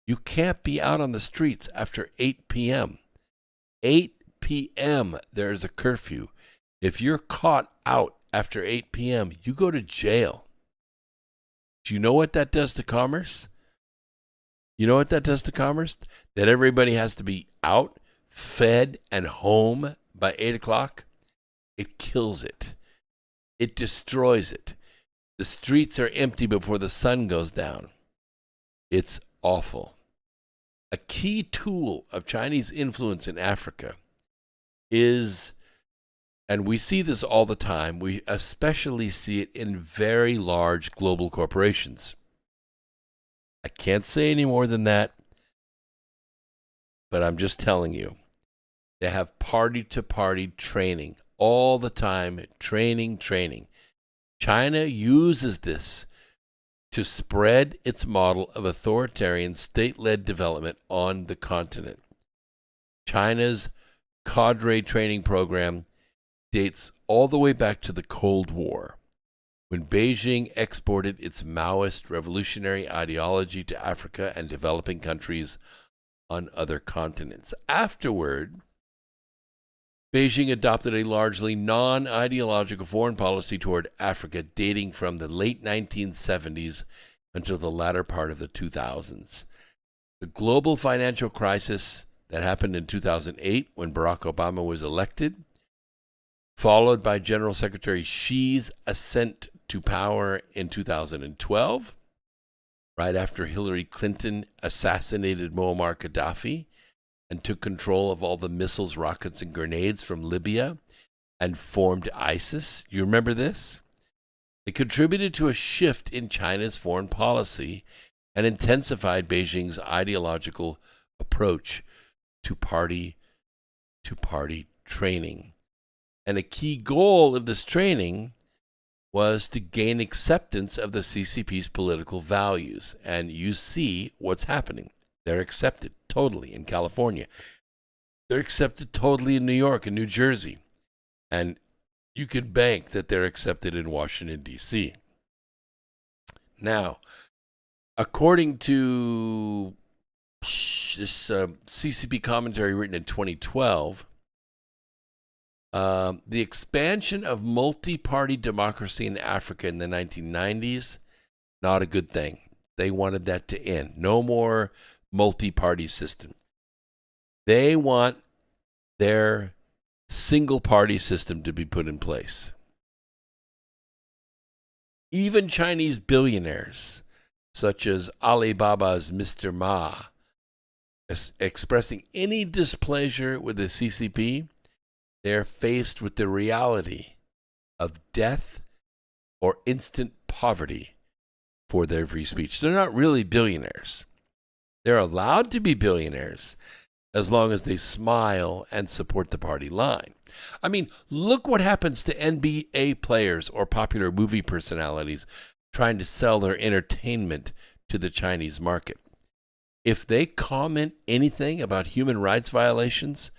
You can't be out on the streets after 8 p.m. 8 p.m. there is a curfew. If you're caught out after 8 p.m., you go to jail. Do you know what that does to commerce? You know what that does to commerce? That everybody has to be out, fed, and home by 8 o'clock? It kills it. It destroys it. The streets are empty before the sun goes down. It's awful. A key tool of Chinese influence in Africa is, and we see this all the time, we especially see it in very large global corporations. I can't say any more than that, but I'm just telling you. They have party-to-party training all the time, training. China uses this to spread its model of authoritarian state-led development on the continent. China's cadre training program dates all the way back to the Cold War, when Beijing exported its Maoist revolutionary ideology to Africa and developing countries on other continents. Afterward, Beijing adopted a largely non-ideological foreign policy toward Africa dating from the late 1970s until the latter part of the 2000s. The global financial crisis that happened in 2008 when Barack Obama was elected, followed by General Secretary Xi's ascent to power in 2012, right after Hillary Clinton assassinated Muammar Gaddafi and took control of all the missiles, rockets, and grenades from Libya and formed ISIS. You remember this? It contributed to a shift in China's foreign policy and intensified Beijing's ideological approach to party training. And a key goal of this training was to gain acceptance of the CCP's political values. And you see what's happening. They're accepted totally in California. They're accepted totally in New York and New Jersey. And you could bank that they're accepted in Washington, D.C. Now, according to this CCP commentary written in 2012, the expansion of multi-party democracy in Africa in the 1990s, not a good thing. They wanted that to end. No more multi-party system. They want their single-party system to be put in place. Even Chinese billionaires, such as Alibaba's Mr. Ma, expressing any displeasure with the CCP, they're faced with the reality of death or instant poverty for their free speech. They're not really billionaires. They're allowed to be billionaires as long as they smile and support the party line. I mean, look what happens to NBA players or popular movie personalities trying to sell their entertainment to the Chinese market. If they comment anything about human rights violations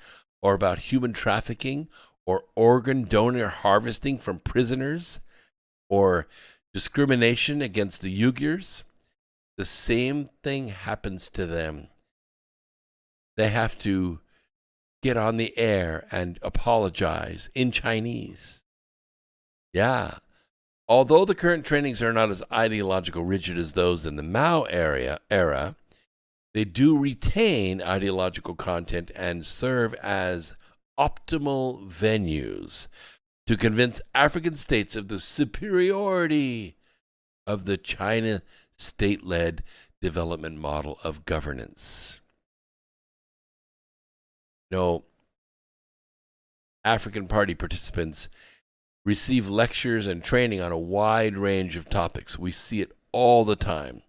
or about human trafficking or organ donor harvesting from prisoners or discrimination against the Uyghurs, the same thing happens to them. They have to get on the air and apologize in Chinese. Yeah. Although the current trainings are not as ideological rigid as those in the Mao era, they do retain ideological content and serve as optimal venues to convince African states of the superiority of the China state-led development model of governance. African party participants receive lectures and training on a wide range of topics. We see it all the time.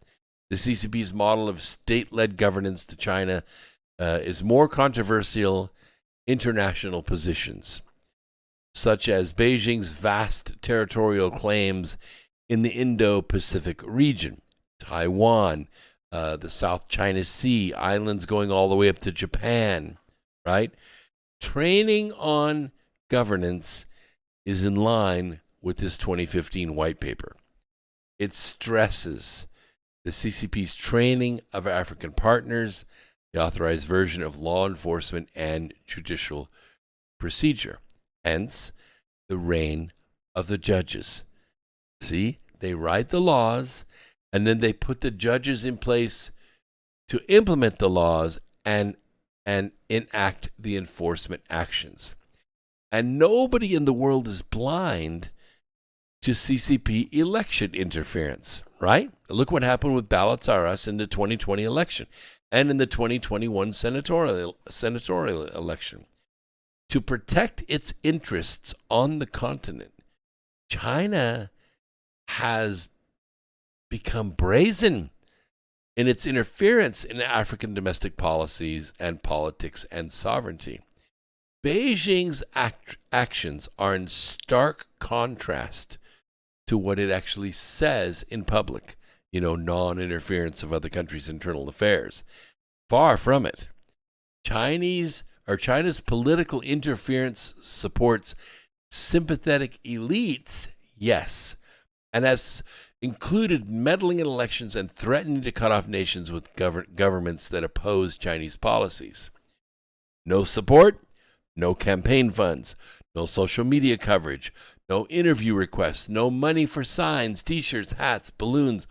The CCP's model of state-led governance to China is more controversial international positions, such as Beijing's vast territorial claims in the Indo-Pacific region, Taiwan, the South China Sea, islands going all the way up to Japan, right? Training on governance is in line with this 2015 white paper. It stresses the CCP's training of African partners, the authorized version of law enforcement and judicial procedure, hence the reign of the judges. See, they write the laws, and then they put the judges in place to implement the laws and enact the enforcement actions. And nobody in the world is blind to CCP election interference, right? Look what happened with ballots R Us in the 2020 election and in the 2021 senatorial election. To protect its interests on the continent, China has become brazen. in its interference in African domestic policies and politics and sovereignty. Beijing's actions are in stark contrast to what it actually says in public, non-interference of other countries' internal affairs. Far from it. China's political interference supports sympathetic elites, yes, and has included meddling in elections and threatening to cut off nations with governments that oppose Chinese policies. No support, no campaign funds, no social media coverage, no interview requests, no money for signs, t-shirts, hats, balloons,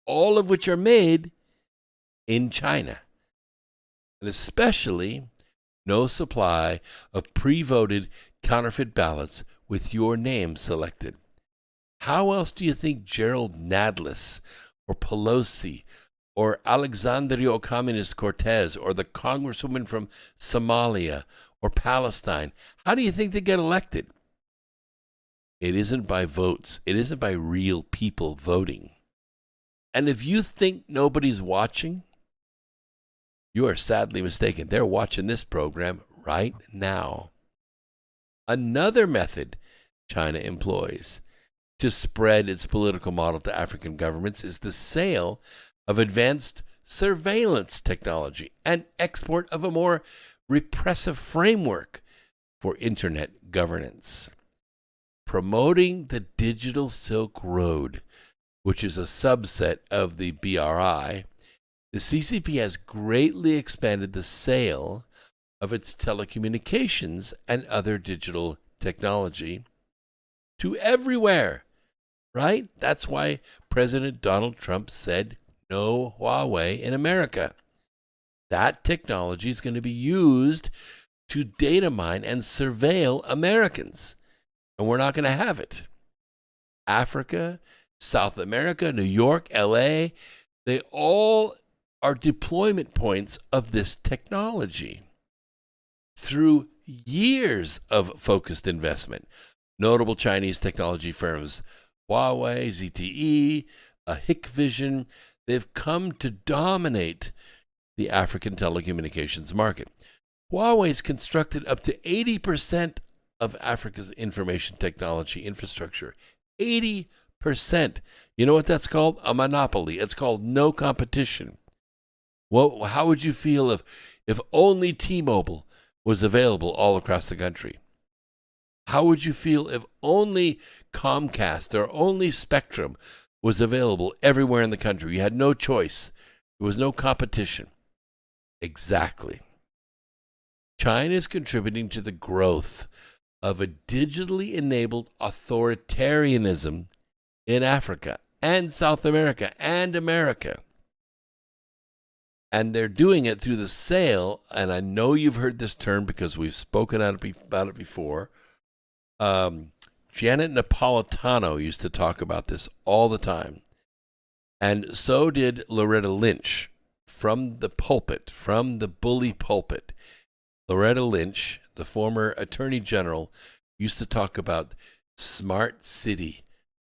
all of which are made in China. And especially no supply of pre-voted counterfeit ballots with your name selected. How else do you think Gerald Nadler or Pelosi or Alexandria Ocasio-Cortez or the congresswoman from Somalia or Palestine, how do you think they get elected? It isn't by votes. It isn't by real people voting. And if you think nobody's watching, you are sadly mistaken. They're watching this program right now. Another method China employs to spread its political model to African governments is the sale of advanced surveillance technology and export of a more repressive framework for internet governance. Promoting the Digital Silk Road, which is a subset of the BRI, the CCP has greatly expanded the sale of its telecommunications and other digital technology to everywhere, right? That's why President Donald Trump said no Huawei in America. That technology is going to be used to data mine and surveil Americans, and we're not going to have it. Africa, South America, New York, LA, they all are deployment points of this technology. Through years of focused investment, notable Chinese technology firms, Huawei, ZTE, Hikvision, they've come to dominate the African telecommunications market. Huawei's constructed up to 80% of Africa's information technology infrastructure. 80%. You know what that's called? A monopoly. It's called no competition. Well, how would you feel if only T-Mobile was available all across the country? How would you feel if only Comcast or only Spectrum was available everywhere in the country? You had no choice. There was no competition. Exactly. China is contributing to the growth of a digitally enabled authoritarianism in Africa and South America and America. And they're doing it through the sale, and I know you've heard this term because we've spoken about it before. Janet Napolitano used to talk about this all the time. And so did Loretta Lynch from the pulpit, from the bully pulpit. Loretta Lynch, the former Attorney General, used to talk about smart city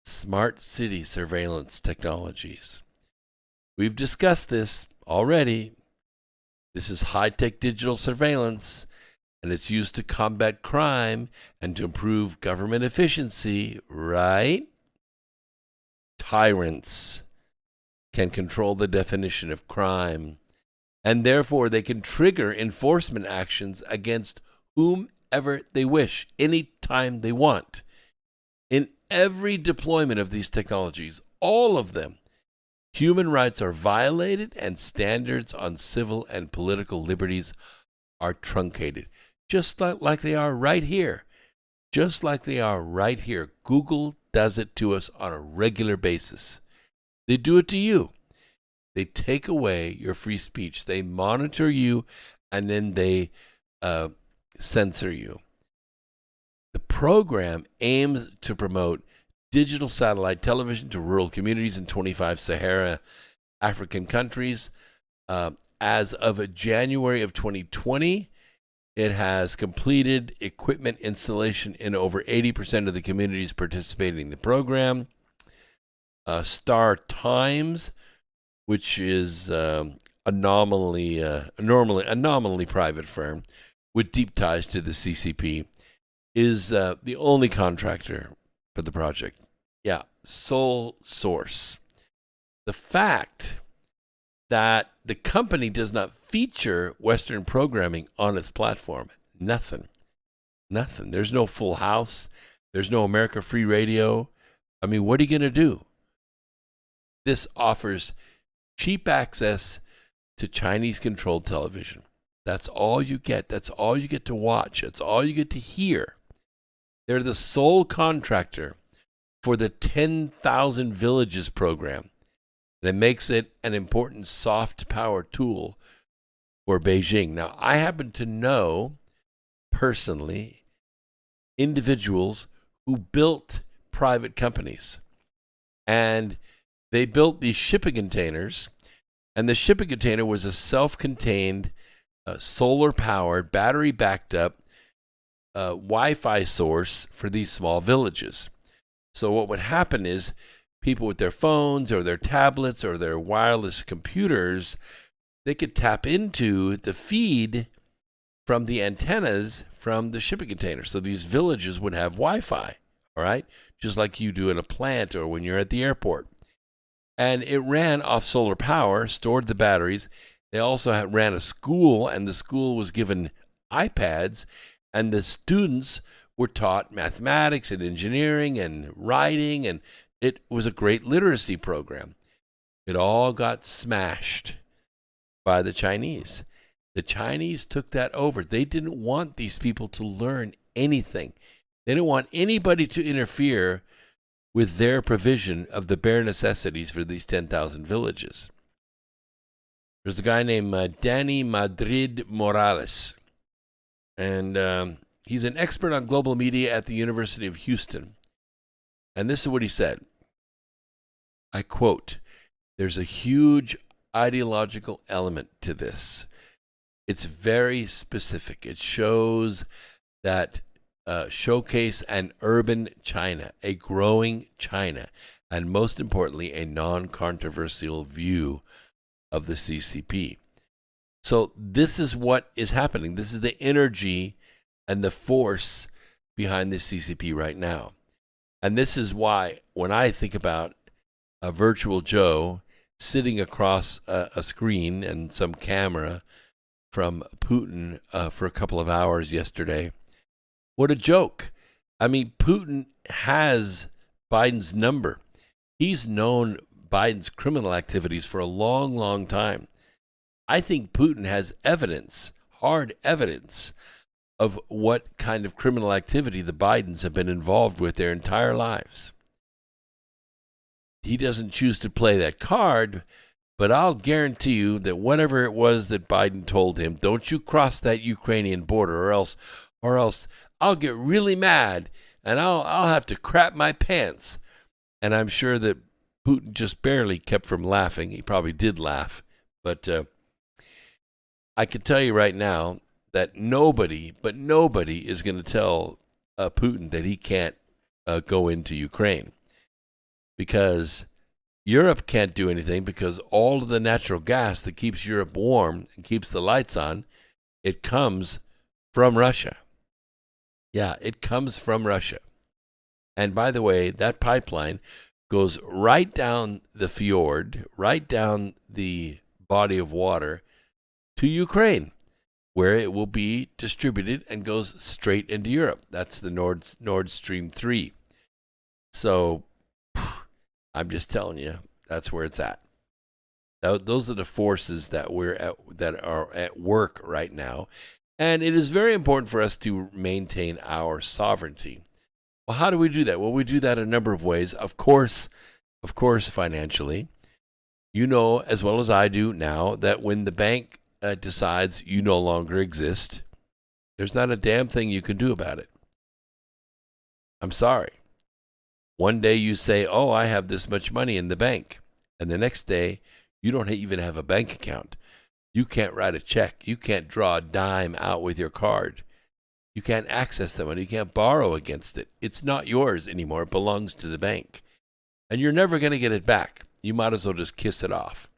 surveillance technologies. We've discussed this already. This is high-tech digital surveillance, and it's used to combat crime and to improve government efficiency, right? Tyrants can control the definition of crime, and therefore they can trigger enforcement actions against whomever they wish, anytime they want. In every deployment of these technologies, all of them, human rights are violated and standards on civil and political liberties are truncated, just like they are right here. Just like they are right here. Google does it to us on a regular basis. They do it to you. They take away your free speech. They monitor you, and then they censor you. The program aims to promote digital satellite television to rural communities in 25 Sahara African countries. As of January of 2020, it has completed equipment installation in over 80% of the communities participating in the program. Star Times which is anomaly private firm with deep ties to the CCP, is the only contractor for the project. Yeah, sole source. The fact that the company does not feature Western programming on its platform, nothing. There's no Full House. There's no America Free Radio. I mean, what are you going to do? This offers cheap access to Chinese-controlled television. That's all you get. That's all you get to watch. That's all you get to hear. They're the sole contractor for the 10,000 Villages program. And it makes it an important soft power tool for Beijing. Now, I happen to know personally individuals who built private companies. And they built these shipping containers. And the shipping container was a self-contained, solar-powered, battery-backed-up Wi-Fi source for these small villages. So what would happen is people with their phones or their tablets or their wireless computers, they could tap into the feed from the antennas from the shipping container. So these villages would have Wi-Fi, all right? Just like you do in a plant or when you're at the airport. And it ran off solar power, stored the batteries. They also ran a school, and the school was given iPads, and the students were taught mathematics and engineering and writing, and it was a great literacy program. It all got smashed by the Chinese. The Chinese took that over. They didn't want these people to learn anything. They didn't want anybody to interfere with their provision of the bare necessities for these 10,000 villages. There's a guy named Danny Madrid Morales, and he's an expert on global media at the University of Houston. And this is what he said. I quote, "There's a huge ideological element to this. It's very specific. It shows that showcase an urban China, a growing China, and most importantly, a non-controversial view of the CCP." So this is what is happening. This is the energy and the force behind the CCP right now. And this is why when I think about a virtual Joe sitting across a screen and some camera from Putin for a couple of hours yesterday, what a joke. I mean, Putin has Biden's number. He's known Biden's criminal activities for a long, long time. I think Putin has evidence, hard evidence, of what kind of criminal activity the Bidens have been involved with their entire lives. He doesn't choose to play that card, but I'll guarantee you that whatever it was that Biden told him, don't you cross that Ukrainian border or else I'll get really mad and I'll have to crap my pants. And I'm sure that Putin just barely kept from laughing. He probably did laugh. But I can tell you right now that nobody is going to tell Putin that he can't go into Ukraine. Because Europe can't do anything because all of the natural gas that keeps Europe warm and keeps the lights on, it comes from Russia. Yeah, it comes from Russia. And by the way, that pipeline goes right down the fjord, right down the body of water to Ukraine, where it will be distributed and goes straight into Europe. That's the Nord Stream 3. So I'm just telling you, that's where it's at. Those are the forces that are at work right now. And it is very important for us to maintain our sovereignty. Well, how do we do that? Well, we do that a number of ways. Of course, financially. You know as well as I do now that when the bank decides you no longer exist, there's not a damn thing you can do about it. I'm sorry. One day you say, oh, I have this much money in the bank. And the next day, you don't even have a bank account. You can't write a check. You can't draw a dime out with your card. You can't access the money. You can't borrow against it. It's not yours anymore. It belongs to the bank. And you're never going to get it back. You might as well just kiss it off.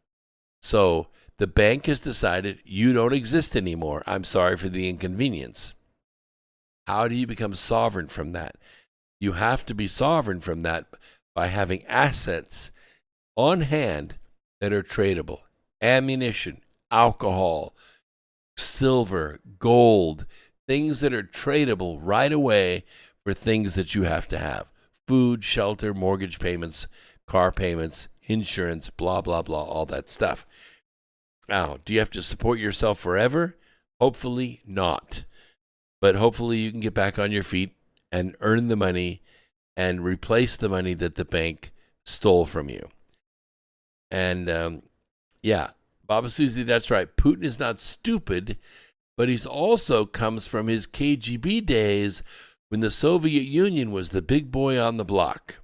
So the bank has decided you don't exist anymore. I'm sorry for the inconvenience. How do you become sovereign from that? You have to be sovereign from that by having assets on hand that are tradable. Ammunition, alcohol, silver, gold, things that are tradable right away for things that you have to have. Food, shelter, mortgage payments, car payments, insurance, blah, blah, blah, all that stuff. Now, do you have to support yourself forever? Hopefully not. But hopefully you can get back on your feet and earn the money and replace the money that the bank stole from you. And, Baba Susie, that's right. Putin is not stupid, but he's also comes from his KGB days when the Soviet Union was the big boy on the block.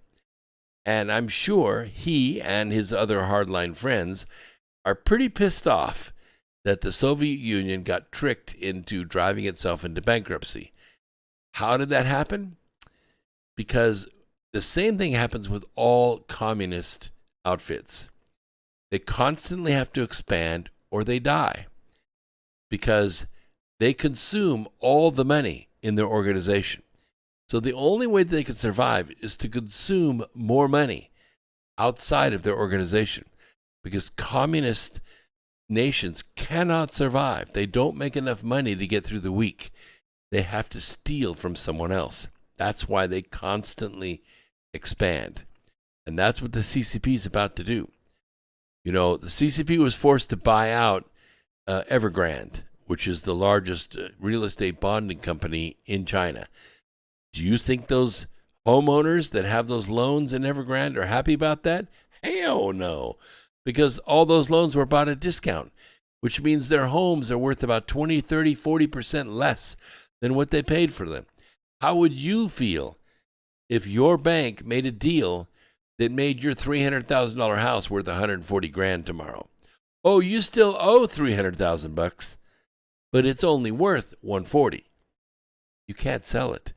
And I'm sure he and his other hardline friends are pretty pissed off that the Soviet Union got tricked into driving itself into bankruptcy. How did that happen? Because the same thing happens with all communist outfits. They constantly have to expand or they die because they consume all the money in their organization. So the only way that they can survive is to consume more money outside of their organization, because communist nations cannot survive. They don't make enough money to get through the week. They have to steal from someone else. That's why they constantly expand. And that's what the CCP is about to do. You know, the CCP was forced to buy out Evergrande, which is the largest real estate bonding company in China. Do you think those homeowners that have those loans in Evergrande are happy about that? Hell no, because all those loans were bought at a discount, which means their homes are worth about 20, 30, 40% less than what they paid for them. How would you feel if your bank made a deal that made your $300,000 house worth $140,000 tomorrow? Oh, you still owe $300,000, but it's only worth $140,000. You can't sell it.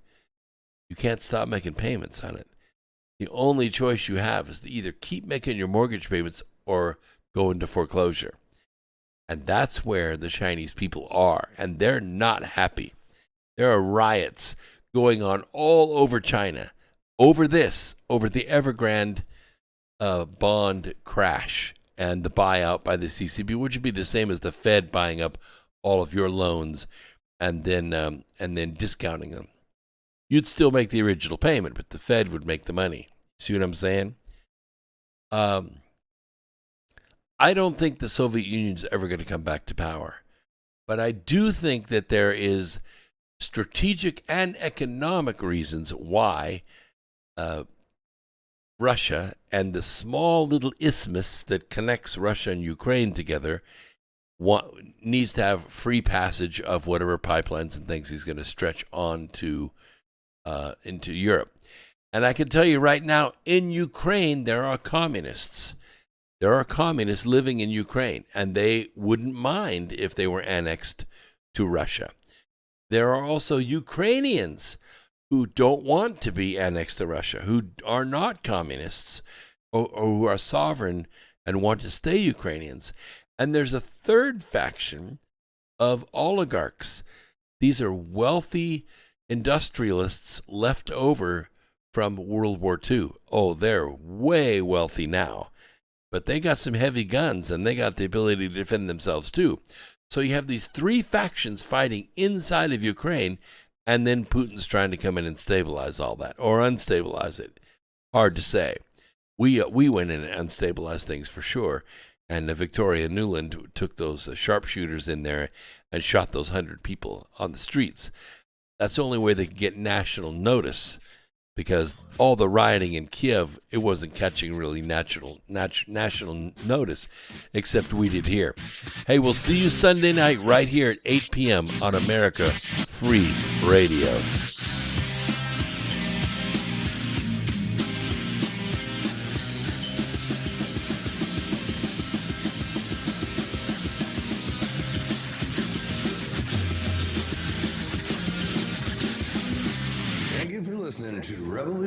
You can't stop making payments on it. The only choice you have is to either keep making your mortgage payments or go into foreclosure. And that's where the Chinese people are, and they're not happy. There are riots going on all over China over the Evergrande bond crash and the buyout by the CCP, which would be the same as the Fed buying up all of your loans and then discounting them. You'd still make the original payment, but the Fed would make the money. See what I'm saying? I don't think the Soviet Union's ever going to come back to power. But I do think that there is strategic and economic reasons why Russia and the small little isthmus that connects Russia and Ukraine together needs to have free passage of whatever pipelines and things he's going to stretch on to into Europe. And I can tell you right now, in Ukraine, there are communists. There are communists living in Ukraine, and they wouldn't mind if they were annexed to Russia. There are also Ukrainians who don't want to be annexed to Russia, who are not communists, or who are sovereign and want to stay Ukrainians. And there's a third faction of oligarchs. These are wealthy industrialists left over from World War II. Oh, they're way wealthy now, but they got some heavy guns and they got the ability to defend themselves too. So you have these three factions fighting inside of Ukraine, and then Putin's trying to come in and stabilize all that or unstabilize it. Hard to say. We went in and unstabilized things for sure. And Victoria Nuland took those sharpshooters in there and shot those 100 people on the streets. That's the only way they could get national notice, because all the rioting in Kiev, it wasn't catching really national notice, except we did here. Hey, we'll see you Sunday night right here at 8 p.m. on America Free Radio. Thank you for listening to Revolution.